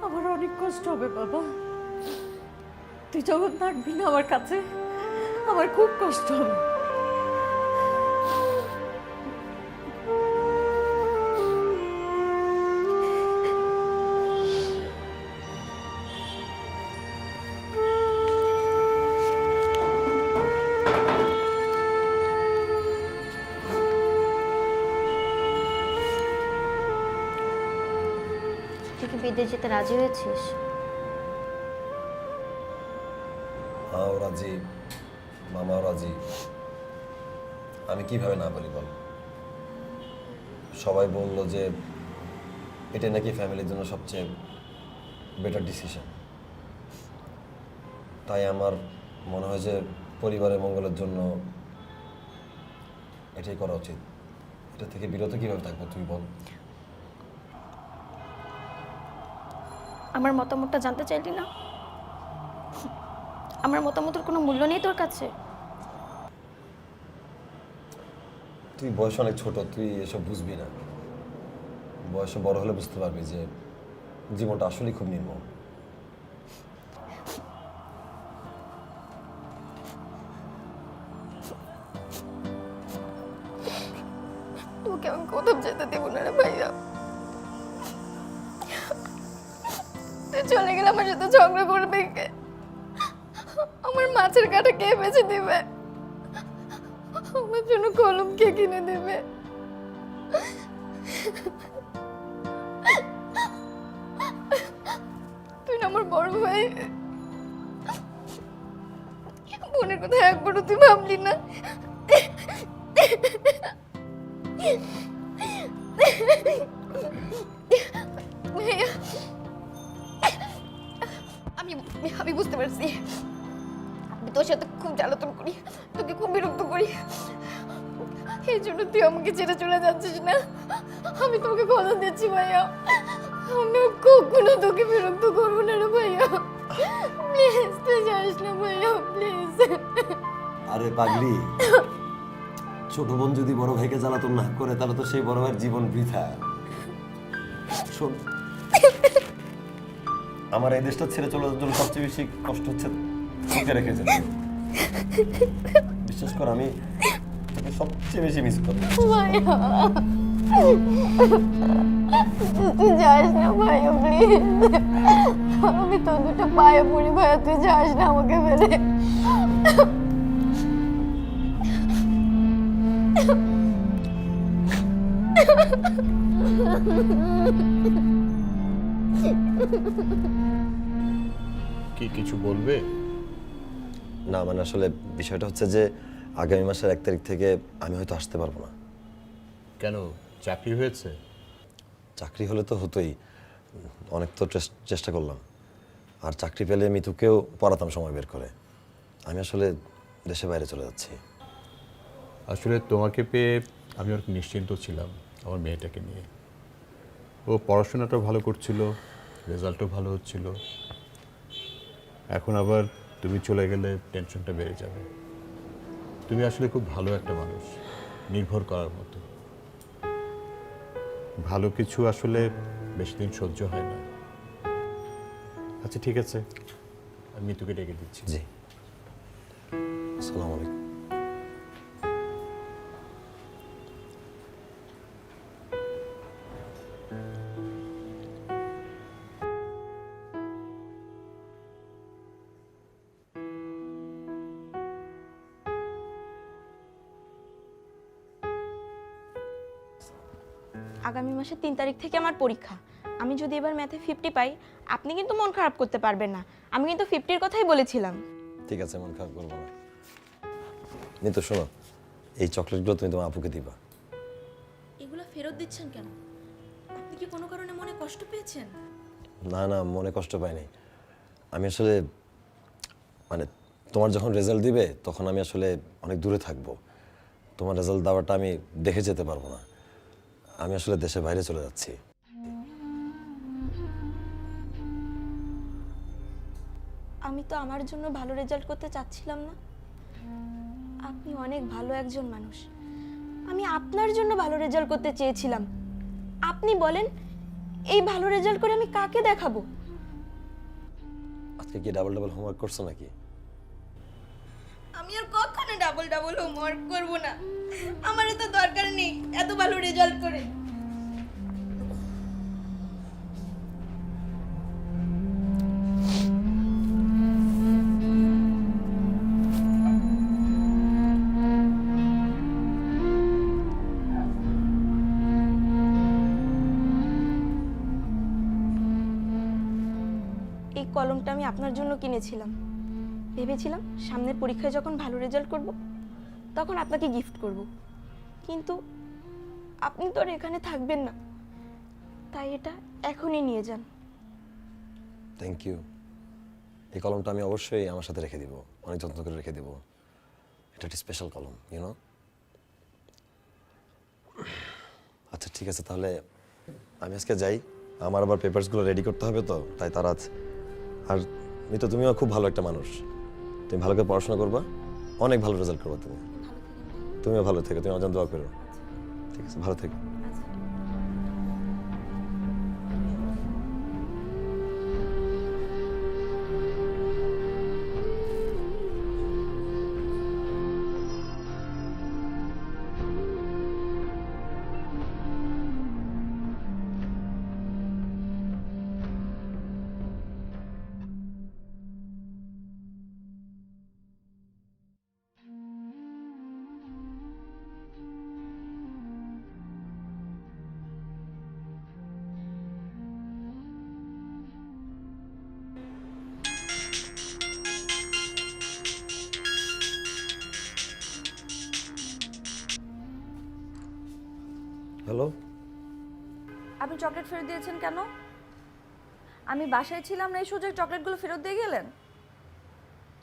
আমার অনেক কষ্ট হবে বাবা, তুই যখন থাকবি না আমার কাছে, আমার খুব কষ্ট হবে। তুই কি বিদেশ যেতে রাজি হয়েছিস? মাও রাজি, মামাও রাজি, আমি কিভাবে না বলি বল? সবাই বললো যে এটা নাকি ফ্যামিলির জন্য সবচেয়ে বেটার ডিসিশন। তাই আমার মনে হয় যে পরিবারের মঙ্গলের জন্য এটাই করা উচিত। এটা থেকে বিরত কিভাবে থাকবো তুই বল? আমার মতামতটা জানতে চাইলি না? আমার মতামতের কোনো মূল্য নেই তোর কাছে? তুই বয়স অনেক ছোট, তুই এসব বুঝবি না। বয়সে বড় হলে বুঝতে পারবি যে জীবনটা আসলেই খুব নির্মম। তোকে আমি কোথাও যেতে দেবো না রে ভাইয়া। তুই চলে গেলে আমার সাথে ঝগড়া করবে কে? আমার মাছের কাঁটা কে বেছে দিবে? আমার জন্য কলম কে কিনে দেবে? তুই না আমার বড় ভাই, বোনের কথা একবারও তুই ভাবলি না? ভাইয়া, আমি আমি বুঝতে পারছি আমি তোর সাথে খুব জ্বালাতন করি, তোকে খুব বিরক্ত করি, এই জন্য তুই আমাকে ছেড়ে চলে যাচ্ছিস না। আমি তোকে কথা দিচ্ছি ভাইয়া, আমি কখনো তোকে বিরক্ত করবো না রে ভাইয়া। প্লিজ তুই যাস না ভাইয়া, প্লিজ। আরে পাগলি, ছোট বোন যদি বড় ভাইকে জ্বালাতন না করে তাহলে তো সেই বড় ভাইয়ের জীবন বৃথা। শোন, আমার এই দেশটা ছেড়ে চলে যাওয়ার জন্য সবচেয়ে বেশি কষ্ট হচ্ছে তোকে রেখে যেতে। বিশ্বাস কর, আমি তোকে সবচেয়ে বেশি মিস করি। ভাইয়া তুই যাস না ভাইয়া, প্লিজ। আমি তোর দুটো পায়ে পড়ি ভাইয়া, তুই যাস না আমাকে ফেলে। কি কিছু বলবে? না মানে আসলে বিষয়টা হচ্ছে যে আগামী মাসের 1 তারিখ থেকে আমি হয়তো আসতে পারবো না। কেন, চাকরি হয়েছে? চাকরি হলে তো হতোই, অনেক তো চেষ্টা করলাম। আর চাকরি পেলে মিতুকেও পড়াতাম সময় বের করে। আমি আসলে দেশের বাইরে চলে যাচ্ছি। আসলে তোমাকে পেয়ে আমি অনেক নিশ্চিন্ত ছিলাম আমার মেয়েটাকে নিয়ে। ও পড়াশোনাটাও ভালো করছিল, রেজাল্টও ভালো হচ্ছিল। এখন আবার তুমি চলে গেলে টেনশনটা বেড়ে যাবে। তুমি আসলে খুব ভালো একটা মানুষ, নির্ভর করার মতো। ভালো কিছু আসলে বেশি দিন সহ্য হয় না। আচ্ছা ঠিক আছে, আমি তোকে ডেকে দিচ্ছি। জি, আসসালামু আলাইকুম। আগামী মাসের 3 তারিখ থেকে আমার পরীক্ষা। আমি যদি এবার ম্যাথে 50 পাই, আপনি কিন্তু মন খারাপ করতে পারবেন না। আমি কিন্তু 50-র কথাই বলেছিলাম। ঠিক আছে, মন খারাপ করবো না। মিতু শোনো, এই চকলেটগুলো তুমি তোমার আপুকে দিবা। এগুলো ফেরত দিচ্ছেন কেন? আপনি কি কোনো কারণে মনে কষ্ট পেয়েছেন? না না, মনে কষ্ট পাইনি। আমি আসলে মানে তোমার যখন রেজাল্ট দিবে তখন আমি আসলে অনেক দূরে থাকবো। তোমার রেজাল্ট দেওয়াটা আমি দেখে যেতে পারবো না। আমি আসলে দেশের বাইরে চলে যাচ্ছি। আমি তো আমার জন্য ভালো রেজাল্ট করতে চাচ্ছিলাম না। আপনি অনেক ভালো একজন মানুষ, আমি আপনার জন্য ভালো রেজাল্ট করতে চেয়েছিলাম। আপনি বলেন এই ভালো রেজাল্ট করে আমি কাকে দেখাবো? আজকে কি ডাবল ডাবল হোমওয়ার্ক করছো নাকি? আমি আর কখনো ডাবল ডাবল হোমওয়ার্ক করব না, আমার তো দরকার নেই এত ভালো রেজাল্ট করে। এই কলমটা আমি আপনার জন্য কিনেছিলাম, ভেবেছিলাম সামনের পরীক্ষায় যখন ভালো রেজাল্ট করব তখন আপনাকে গিফট করব, কিন্তু আপনি তো আর এখানে থাকবেন না, তাই এটা এখনই নিয়ে যান। Thank you. এই কলমটা আমি অবশ্যই আমার সাথে রেখে দিব, অনেক যত্ন করে রেখে দিব। এটা একটা স্পেশাল কলম, ইউনো। আচ্ছা ঠিক আছে, তাহলে আমি আজকে যাই। আমার আবার পেপারসগুলো রেডি করতে হবে, তো তাই তারা আছে। আর মিতু, তুমিও খুব ভালো একটা মানুষ, তুমি ভালো করে পড়াশোনা করবা, অনেক ভালো রেজাল্ট করবা। তুমিও ভালো থেকো, তুমি আমার জন্য দোয়া করো। ঠিক আছে, ভালো থেকো। হ্যালো। আপনি চকলেট ফেরত দিয়েছেন কেন? আমি বাসায় ছিলাম না, এই সুযোগ চকলেটগুলো ফেরত দিয়ে গেলেন?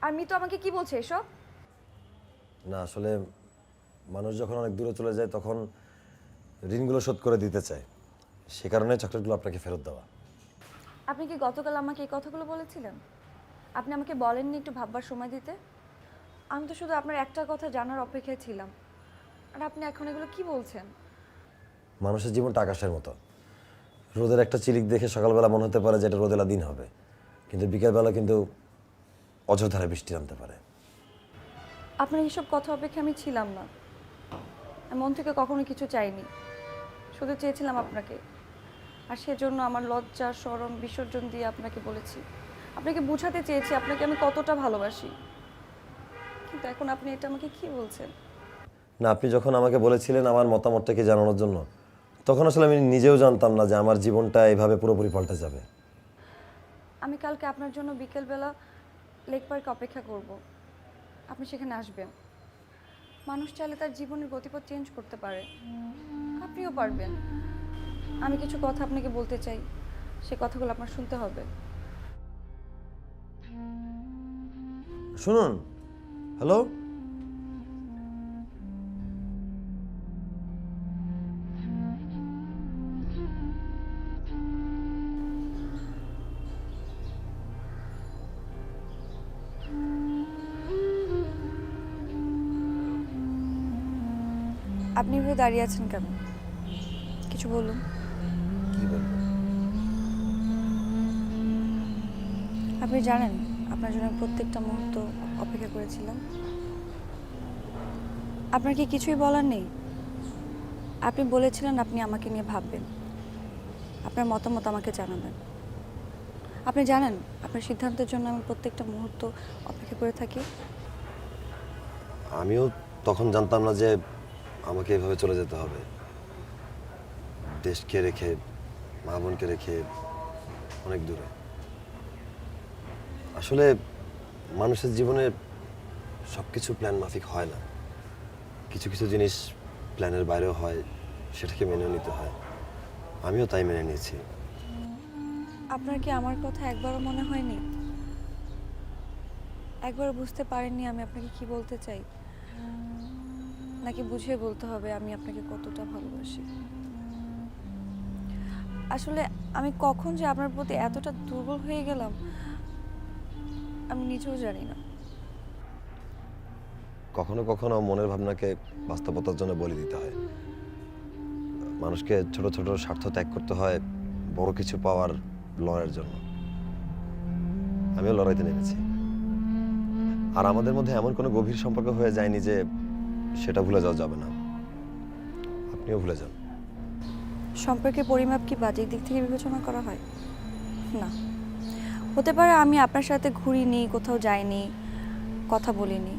আর মিতু আমাকে কি বলছে এসব? না আসলে মানুষ যখন অনেক দূরে চলে যায় তখন ঋণগুলো শোধ করে দিতে চায়, সে কারণে চকলেটগুলো আপনাকে ফেরত দেওয়া। আপনি কি গতকাল আমাকে এই কথাগুলো বলেছিলেন? আপনি আমাকে বলেননি একটু ভাববার সময় দিতে? আমি তো শুধু আপনার একটা কথা জানার অপেক্ষায় ছিলাম, আর আপনি এখন এগুলো কি বলছেন? মানুষের জীবনটা আকাশের মতো। রোদের একটা চিলিক দেখে সকালবেলা মনে হতে পারে যে এটা রোদেলা দিন হবে, কিন্তু বিকেলবেলা কিন্তু অঝোরধারে বৃষ্টি নামতে পারে। আপনার এইসব কথা অপেক্ষা আমি ছিলাম না। আমি মন থেকে কখনো কিছু চাইনি, শুধু চেয়েছিলাম আপনাকে। আর সেজন্য আমার লজ্জা শরম বিসর্জন দিয়ে আপনাকে বলেছি, আপনাকে বোঝাতে চেয়েছি আপনাকে আমি কতটা ভালোবাসি। কিন্তু এখন আপনি এটা আমাকে কি বলছেন? না, আপনি যখন আমাকে বলেছিলেন আমার মতামতটাকে জানানোর জন্য, তখন আসলে আমি নিজেও জানতাম না যে আমার জীবনটা এইভাবে পুরোপুরি পাল্টে যাবে। আমি কালকে আপনার জন্য বিকেলবেলা লেক পার্কে অপেক্ষা করব, আপনি সেখানে আসবেন। মানুষ চাইলে তার জীবনের গতিপথ চেঞ্জ করতে পারে, আপনিও পারবেন। আমি কিছু কথা আপনাকে বলতে চাই, সে কথাগুলো আপনার শুনতে হবে। শুনুন, হ্যালো। আপনি এভাবে দাঁড়িয়ে আছেন কেন? কিছু বলুন। কি বলবো? আপনি জানেন আপনার জন্য প্রত্যেকটা মুহূর্ত অপেক্ষা করেছিলাম। আপনার কি কিছুই বলার নেই? আপনি বলেছিলেন আপনি আমাকে নিয়ে ভাববেন, আপনার মতামত আমাকে জানাবেন। আপনি জানেন আপনার সিদ্ধান্তের জন্য আমি প্রত্যেকটা মুহূর্ত অপেক্ষা করে থাকি। আমিও তখন জানতাম না যে আমাকে এভাবে চলে যেতে হবে, দেশকে রেখে, মা বোনকে রেখে অনেক দূরে। আসলে মানুষের জীবনে সব কিছু প্ল্যান মাফিক হয় না, কিছু কিছু জিনিস প্ল্যানের বাইরেও হয়, সেটাকে মেনে নিতে হয়। আমিও তাই মেনে নিয়েছি। আপনার কি আমার কথা একবারও মনে হয়নি? একবার বুঝতে পারেননি আমি আপনাকে কি বলতে চাই? নাকি বুঝিয়ে বলতে হবে আমি আপনাকে কতটা ভালোবাসি? আসলে আমি কখন যে আপনার প্রতি এতটা দুর্বল হয়ে গেলাম আমি নিজেও জানি না। কখনো কখনো মনের ভাবনাকে বাস্তবতার জন্য বলি দিতে হয়। মানুষকে ছোট ছোট স্বার্থ ত্যাগ করতে হয় বড় কিছু পাওয়ার লড়াইয়ের জন্য। আমিও লড়াইতে নেমেছি, আর আমাদের মধ্যে এমন কোনো গভীর সম্পর্ক হয়ে যায়নি যে সেটা ভুলে যাওয়া যাবে না। আপনিও ভুলে যান। সম্পর্কের পরিমাপ কি বাহ্যিক দিক থেকে বিবেচনা করা হয়? না। হতে পারে আমি আপনার সাথে ঘুরিনি, কোথাও যাইনি, কথা বলিনি,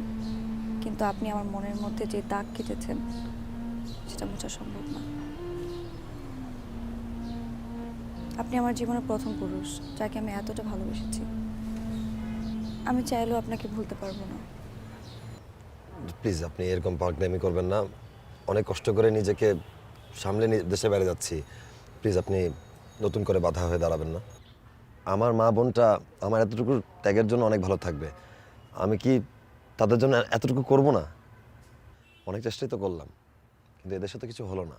কিন্তু আপনি আমার মনের মধ্যে যে দাগ কেটেছেন সেটা মোছা সম্ভব না। আপনি আমার জীবনের প্রথম পুরুষ যাকে আমি এতটা ভালোবেসেছি। আমি চাইলেও আপনাকে ভুলতে পারবো না। প্লিজ আপনি এরকম পাগলামি করবেন না। অনেক কষ্ট করে নিজেকে সামলে দেশে বাইরে যাচ্ছি। প্লিজ আপনি নতুন করে বাধা হয়ে দাঁড়াবেন না। আমার মা বোনটা আমার এতটুকু ত্যাগের জন্য অনেক ভালো থাকবে। আমি কি তাদের জন্য এতটুকু করব না? অনেক চেষ্টাই তো করলাম, কিন্তু এদেশে তো কিছু হলো না।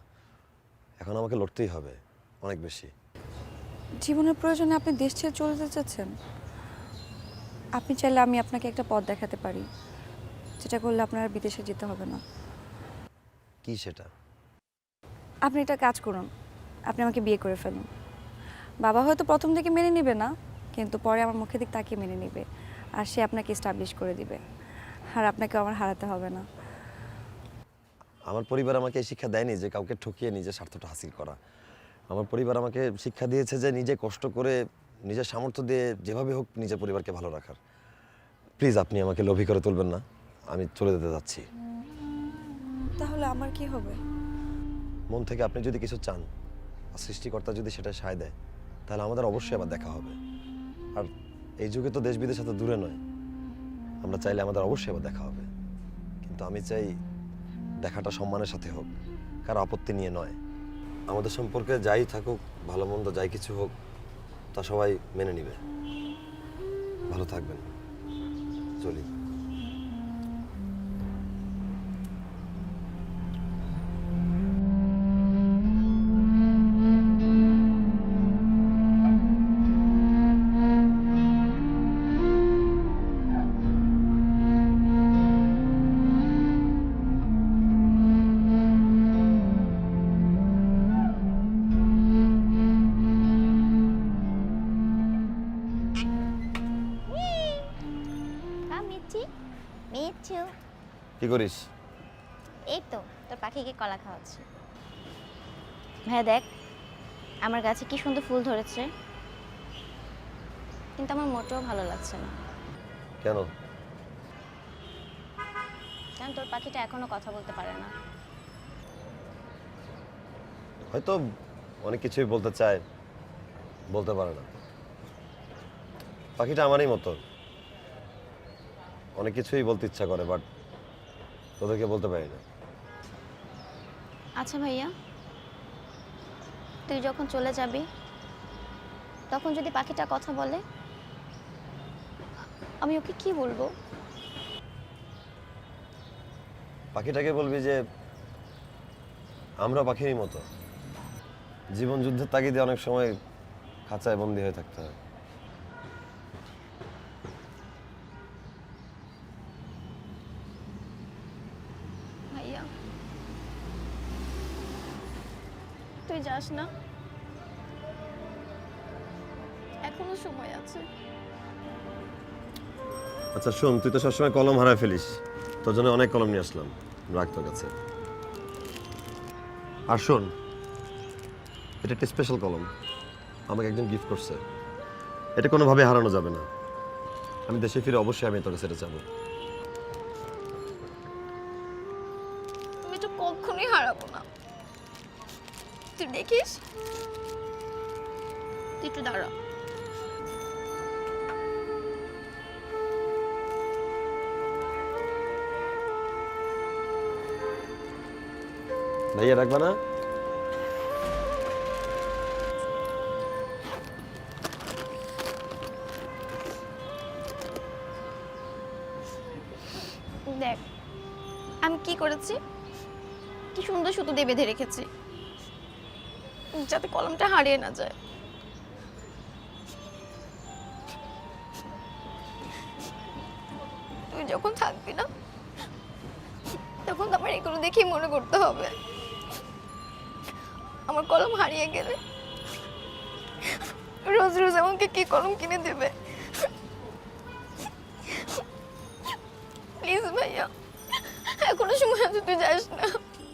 এখন আমাকে লড়তেই হবে অনেক বেশি। জীবনের প্রয়োজনে আপনি দেশ ছেড়ে চলে যেতে চাচ্ছেন? আপনি চাইলে আমি আপনাকে একটা পথ দেখাতে পারি, যেটা করলে আপনার আর বিদেশে যেতে হবে না। কি সেটা? আপনি একটা কাজ করুন, আপনি আমাকে বিয়ে করে ফেলুন। বাবা হয়তো প্রথম থেকে মেনে নেবে না, কিন্তু পরে আমার মুখের দিক তাকিয়ে মেনে নেবে, আর সে আপনাকে এস্টাবলিশ করে দিবে, আর আপনাকে আমার হারাতে হবে না। আমার পরিবার আমাকে এই শিক্ষা দেয়নি যে কাউকে ঠকিয়ে নিজের স্বার্থটা হাসিল করা। আমার পরিবার আমাকে শিক্ষা দিয়েছে যে নিজে কষ্ট করে নিজের সামর্থ্য দিয়ে যেভাবে হোক নিজের পরিবারকে ভালো রাখার। প্লিজ আপনি আমাকে লোভী করে তুলবেন না। আমি চলে যেতে যাচ্ছি। তাহলে আমার কি হবে? মন থেকে আপনি যদি কিছু চান আর সৃষ্টিকর্তা যদি সেটা সায় দেয়, তাহলে আমাদের অবশ্যই আবার দেখা হবে। আর এই যুগে তো দেশ বিদেশ এত দূরে নয়, আমরা চাইলে আমাদের অবশ্যই আবার দেখা হবে। কিন্তু আমি চাই দেখাটা সম্মানের সাথে হোক, কারো আপত্তি নিয়ে নয়। আমাদের সম্পর্কে যাই থাকুক, ভালো মন্দ যাই কিছু হোক, তা সবাই মেনে নিবে। ভালো থাকবেন। চলি। মিঠু, কি করিস? এই তো তোর পাখিকে কলা খাওয়াচ্ছি। হ্যাঁ দেখ, আমার গাছে কি সুন্দর ফুল ধরেছে, কিন্তু আমার মোটেও ভালো লাগছে না। কেন? কারণ তোর পাখিটা এখনো কথা বলতে পারে না। হয়তো অনেক কিছুই বলতে চায়, বলতে পারে না। পাখিটা আমারই মতো, অনেক কিছুই বলতে ইচ্ছা করে, বাট তোদেরকে বলতে পারি না। আচ্ছা ভাইয়া, তুই যখন চলে যাবি তখন যদি পাখিটা কথা বলে, আমি ওকে কি বলবো? পাখিটাকে বলবি যে আমরা পাখিরই মতো, জীবন যুদ্ধের তাগিদে অনেক সময় খাঁচায় বন্দী হয়ে থাকতে হয়। ভাইয়া, তুই যাস না, এখনো সময় আছে। আচ্ছা শোন, তুই তো সবসময় কলম হারায় ফেলিস, তোর জন্য অনেক কলম নিয়ে আসলাম, রাখ তোর কাছে। আর শোন, এটা একটা স্পেশাল কলম, আমাকে একজন গিফট করছে, এটা কোনোভাবে হারানো যাবে না। আমি দেশে ফিরে অবশ্যই আমি তোকে সেটা চাবো। আমি এটা কখনোই হারাবো না, তুই দেখিস। তুই একটু দাঁড়া। ভাইয়া রাখবা না? দেখ আমি কি করেছি, কি সুন্দর সুতো দিয়ে বেঁধে রেখেছি যাতে কলমটা হারিয়ে না যায়। তুই যখন থাকবি না তখন আমার এগুলো দেখেই মনে করতে হবে আমার কলম হারিয়ে গেলে রোজ রোজ আমাকে কি কলম কিনে দেবে। প্লিজ ভাইয়া, এখনো সময় আছে, তুই যাস না,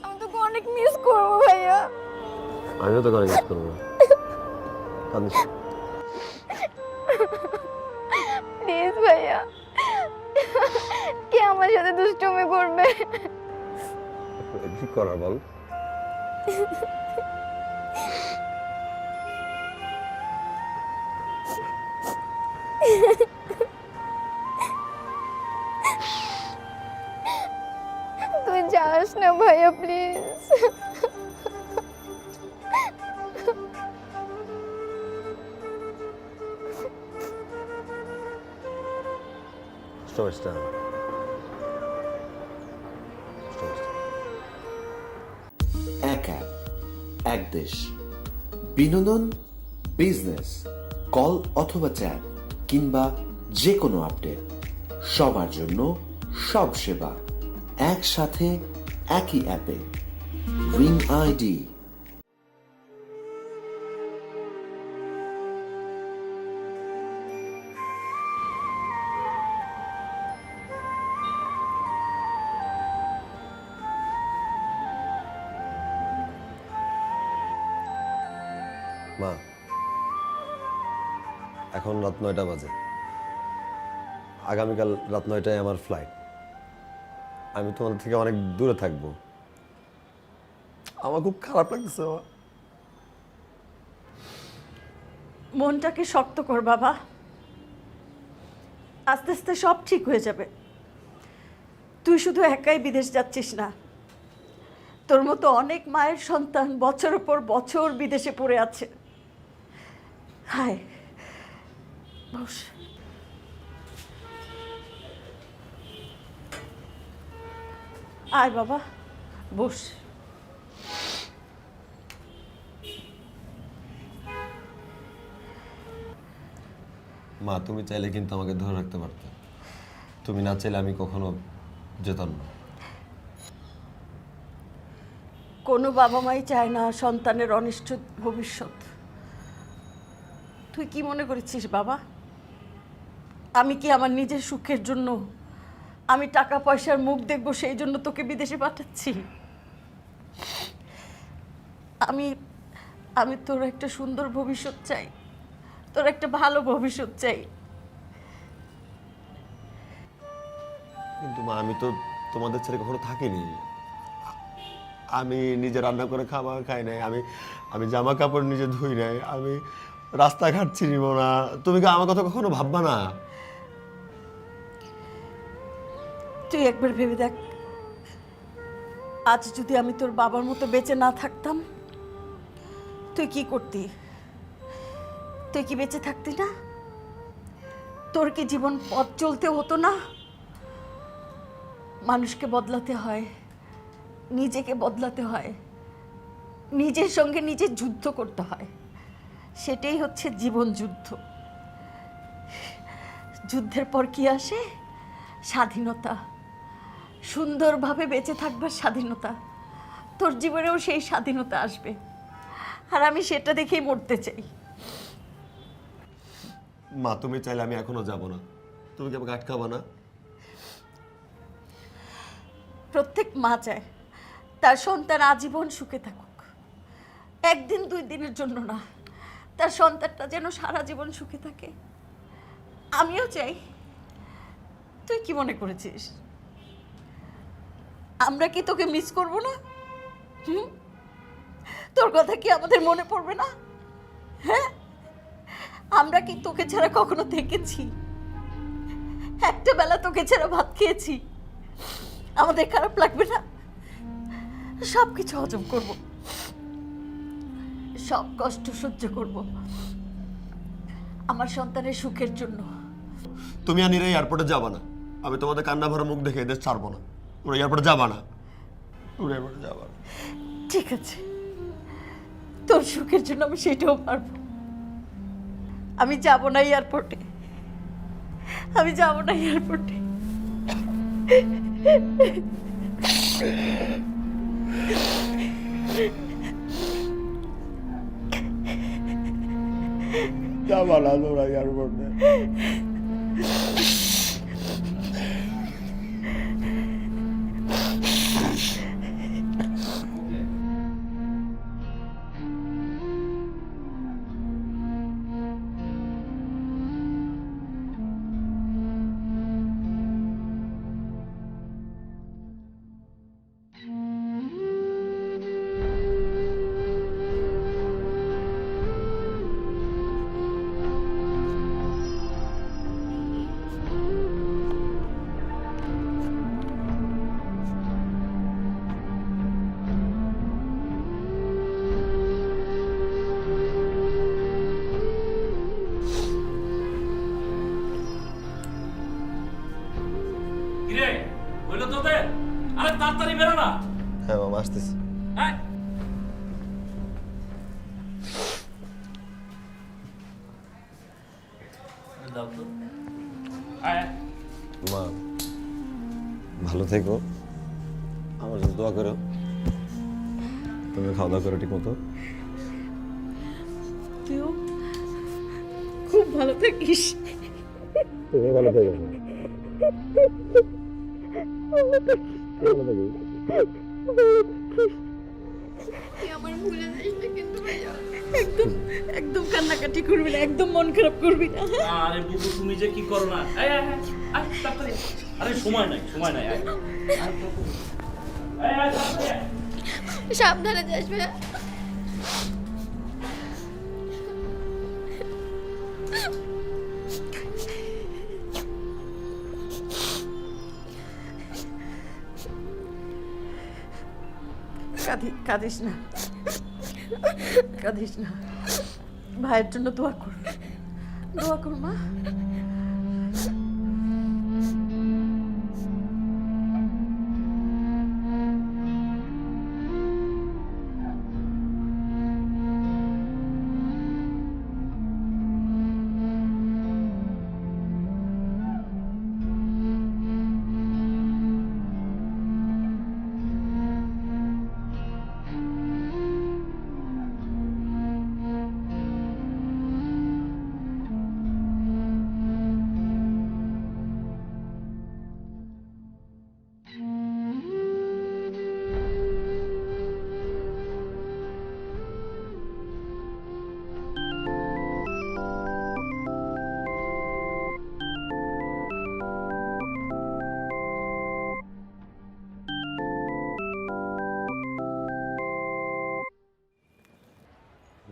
আমি তোকে অনেক মিস করবো ভাইয়া। আমিও তো করে কাজ করবো। প্লিজ ভাইয়া, কে আমার সাথে দুষ্টুমি করবে? কি করার বল? তুই যাস না ভাইয়া প্লিজ। Story time. এক অ্যাপ, এক দেশ। বিনোদন, বিজনেস, কল অথবা চ্যাট কিংবা যে কোনো আপডেট, সবার জন্য সব সেবা একসাথে একই অ্যাপে। Ring ID. মা, এখন রাত 9টা বাজে। আগামীকাল রাত 9টায় আমার ফ্লাইট। আমি তোমাদের থেকে অনেক দূরে থাকবো। আমার খুব খারাপ লাগছে। মনটাকে শক্ত কর বাবা, আস্তে আস্তে সব ঠিক হয়ে যাবে। তুই শুধু একাই বিদেশ যাচ্ছিস না, তোর মতো অনেক মায়ের সন্তান বছরের পর বছর বিদেশে পড়ে আছে। হায়, বস। আয় বাবা, বস। মা, তুমি চাইলে কিন্তু আমাকে ধরে রাখতে পারতে। তুমি না চাইলে আমি কখনো যেতাম না। কোনো বাবা মাই চায় না সন্তানের অনিষ্ট ভবিষ্যৎ। তুই কি মনে করেছিস বাবা, আমি কি আমার নিজের সুখের জন্য, আমি টাকা পয়সার মুখ দেখবো সেই জন্য তোকে বিদেশে পাঠাচ্ছি? আমি আমি তোর একটা সুন্দর ভবিষ্যৎ চাই, তোর একটা ভালো ভবিষ্যৎ চাই। কিন্তু মা, আমি তো তোমাদের ছেড়ে কখনো থাকিনি। আমি নিজে রান্না করে খাবার খাই নাই, আমি জামা কাপড় নিজে ধুই নাই, আমি রাস্তাঘাট চিনিব না। তুমি কি আমার কথা কখনো ভাববা না? তুই একবার ভেবে দেখ, আজ যদি আমি তোর বাবার মতো বেঁচে না থাকতাম, তুই কি করতি? তুই কি বেঁচে থাকতি না? তোর কি জীবন পথ চলতে হতো না? মানুষকে বদলাতে হয়, নিজেকে বদলাতে হয়, নিজের সঙ্গে নিজে যুদ্ধ করতে হয়। সেটাই হচ্ছে জীবন যুদ্ধ। যুদ্ধের পর কি আসে? স্বাধীনতা। সুন্দরভাবে বেঁচে থাকবার স্বাধীনতা। তোর জীবনেও সেই স্বাধীনতা আসবে, আর আমি সেটা দেখেই মরতে চাই। মা, তুমি চাইলে আমি এখনো যাব না। তুমি কি আমাকে আটকাবা না? প্রত্যেক মা চায় তার সন্তান আজীবন সুখে থাকুক, একদিন দুই দিনের জন্য না, তার সন্তানটা যেন সারা জীবন সুখে থাকে। আমিও চাই। তুই কি মনে করেছিস আমরা কি তোকে মিস করব না? তোর কথা কি আমাদের মনে পড়বে না? হ্যাঁ, আমরা কি তোকে ছাড়া কখনো থেকেছি? একটা বেলা তোকে ছাড়া ভাত খেয়েছি, আমাদের খারাপ লাগবে না? সব কিছু হজম করব, সব কষ্ট সহ্য করব আমার সন্তানের সুখের জন্য। তুমি আর নিরা এয়ারপোর্টে যাবা না। আমি তোমাদের কান্না ভরা মুখ দেখে এদের ছাড়বো না। তোমরা এয়ারপোর্টে যাবা না, তোমরা এয়ারপোর্টে যাবা না। ঠিক আছে, তোর সুখের জন্য আমি সেটাও পারবো। আমি যাব না এয়ারপোর্টে, আমি যাব না এয়ারপোর্টে। যাবা না তোমরা এয়ারপোর্টে। কিরে হইলো তোদের? আরে তাড়াতাড়ি বেরো না। হ্যাঁ মামা আসতেছি। হ্যাঁ দাও তো। আয় মা ভালো থেকো, আমার জন্য দোয়া করো। তুমি খাওয়া দাওয়া করো ঠিক মতো। তুইও খুব ভালো থাকিস। তুমি ভালো থেকো। আমার ভুলে যাইস না কিন্তু ভাইয়া। একদম একদম কান্নাকাটি করবি না, একদম মন খারাপ করবি না। আরে বুবু তুমি যে কি করো না। আয় আয় আয়, আয় তাড়াতাড়ি। আরে সময় নাই, সময় নাই। আয় আয় আয়, তাড়াতাড়ি আয়। সাবধানে যাস ভাইয়া। কাঁদিস না, কাঁদিস না। ভাইয়ের জন্য দোয়া কর, দোয়া কর মা।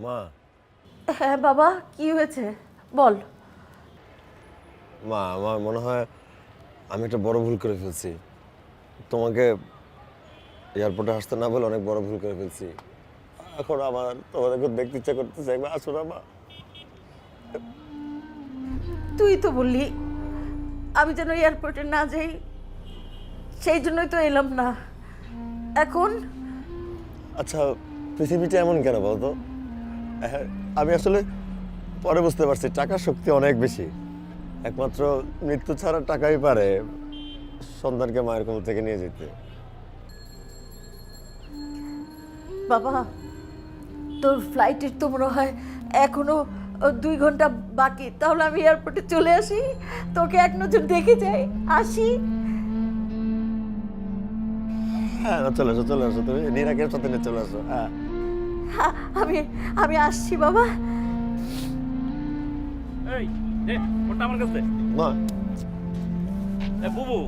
মা হ্যাঁ বাবা, কি হয়েছে বল। মা আমার মনে হয় আমি একটা বড় ভুল করে ফেলছি। তোমাকে এয়ারপোর্টে আসতে না বলে অনেক বড় ভুল করে ফেলছি। এখন আমার তোমাদেরকে দেখতে ইচ্ছা করতেছে, একবার আসো না মা। তুই তো বললি আমি যেন এয়ারপোর্টে না যাই, সেই জন্যই তো এলাম না। এখন আচ্ছা পৃথিবীটা এমন কেন বলতো? আমি আসলে পরে বুঝতে পারছি টাকার শক্তি অনেক বেশি। একমাত্র মৃত্যু ছাড়া টাকাই পারে সন্তানকে মায়ের কোল থেকে নিয়ে যেতে। বাবা, তোর ফ্লাইটের তো মনে হয় এখনো 2 ঘন্টা বাকি। তাহলে আমি এয়ারপোর্টে চলে আসি, তোকে এক নজর দেখে যাই, আসি। হ্যাঁ চলে আসো, চলে আসো, তুমি নিরাকের সাথে নিয়ে চলে আসো। হ্যাঁ আমি আসছি বাবা। এই দে ফোনটা আমার কাছে দে। মা এ বুবু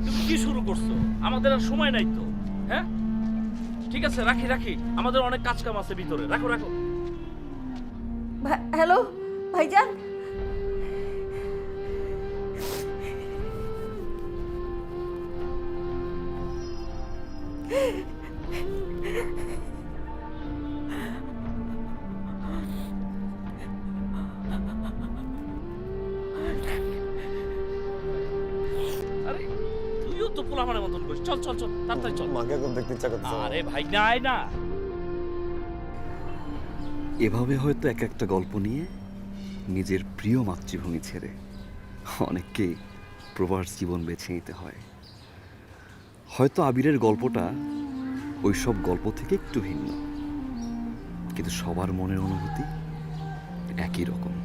তুমি কি শুরু করছো? আমাদের আর সময় নাই তো। হ্যাঁ ঠিক আছে, রাখি রাখি, আমাদের অনেক কাজ কাম আছে ভিতরে। রাখো রাখো। হ্যালো ভাইজান, আরে পোলাপানের মতন করিস। চল চল চল, তাড়াতাড়ি চল। মাকে এখন দেখতে ইচ্ছা করছে। আরে ভাই না, আয় না। এভাবে হয়তো এক একটা গল্প নিয়ে নিজের প্রিয় মাতৃভূমি ছেড়ে অনেককে প্রবাস জীবন বেছে নিতে হয়। হয়তো আবিরের গল্পটা ওই সব গল্প থেকে একটু ভিন্ন, কিন্তু সবার মনের অনুভূতি একই রকম।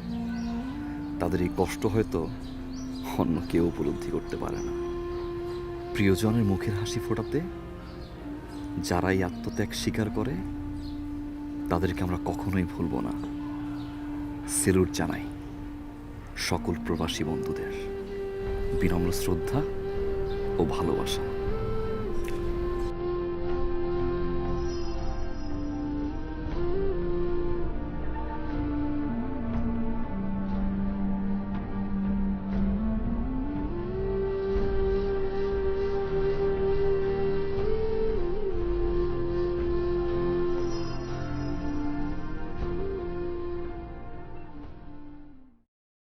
তাদের এই কষ্ট হয়তো অন্য কেউ উপলব্ধি করতে পারে না। প্রিয়জনের মুখের হাসি ফোটাতে যারা এই আত্মত্যাগ স্বীকার করে তাদেরকে আমরা কখনোই ভুলব না। সেলুট জানাই সকল প্রবাসী বন্ধুদের, বিনম্র শ্রদ্ধা ও ভালোবাসা।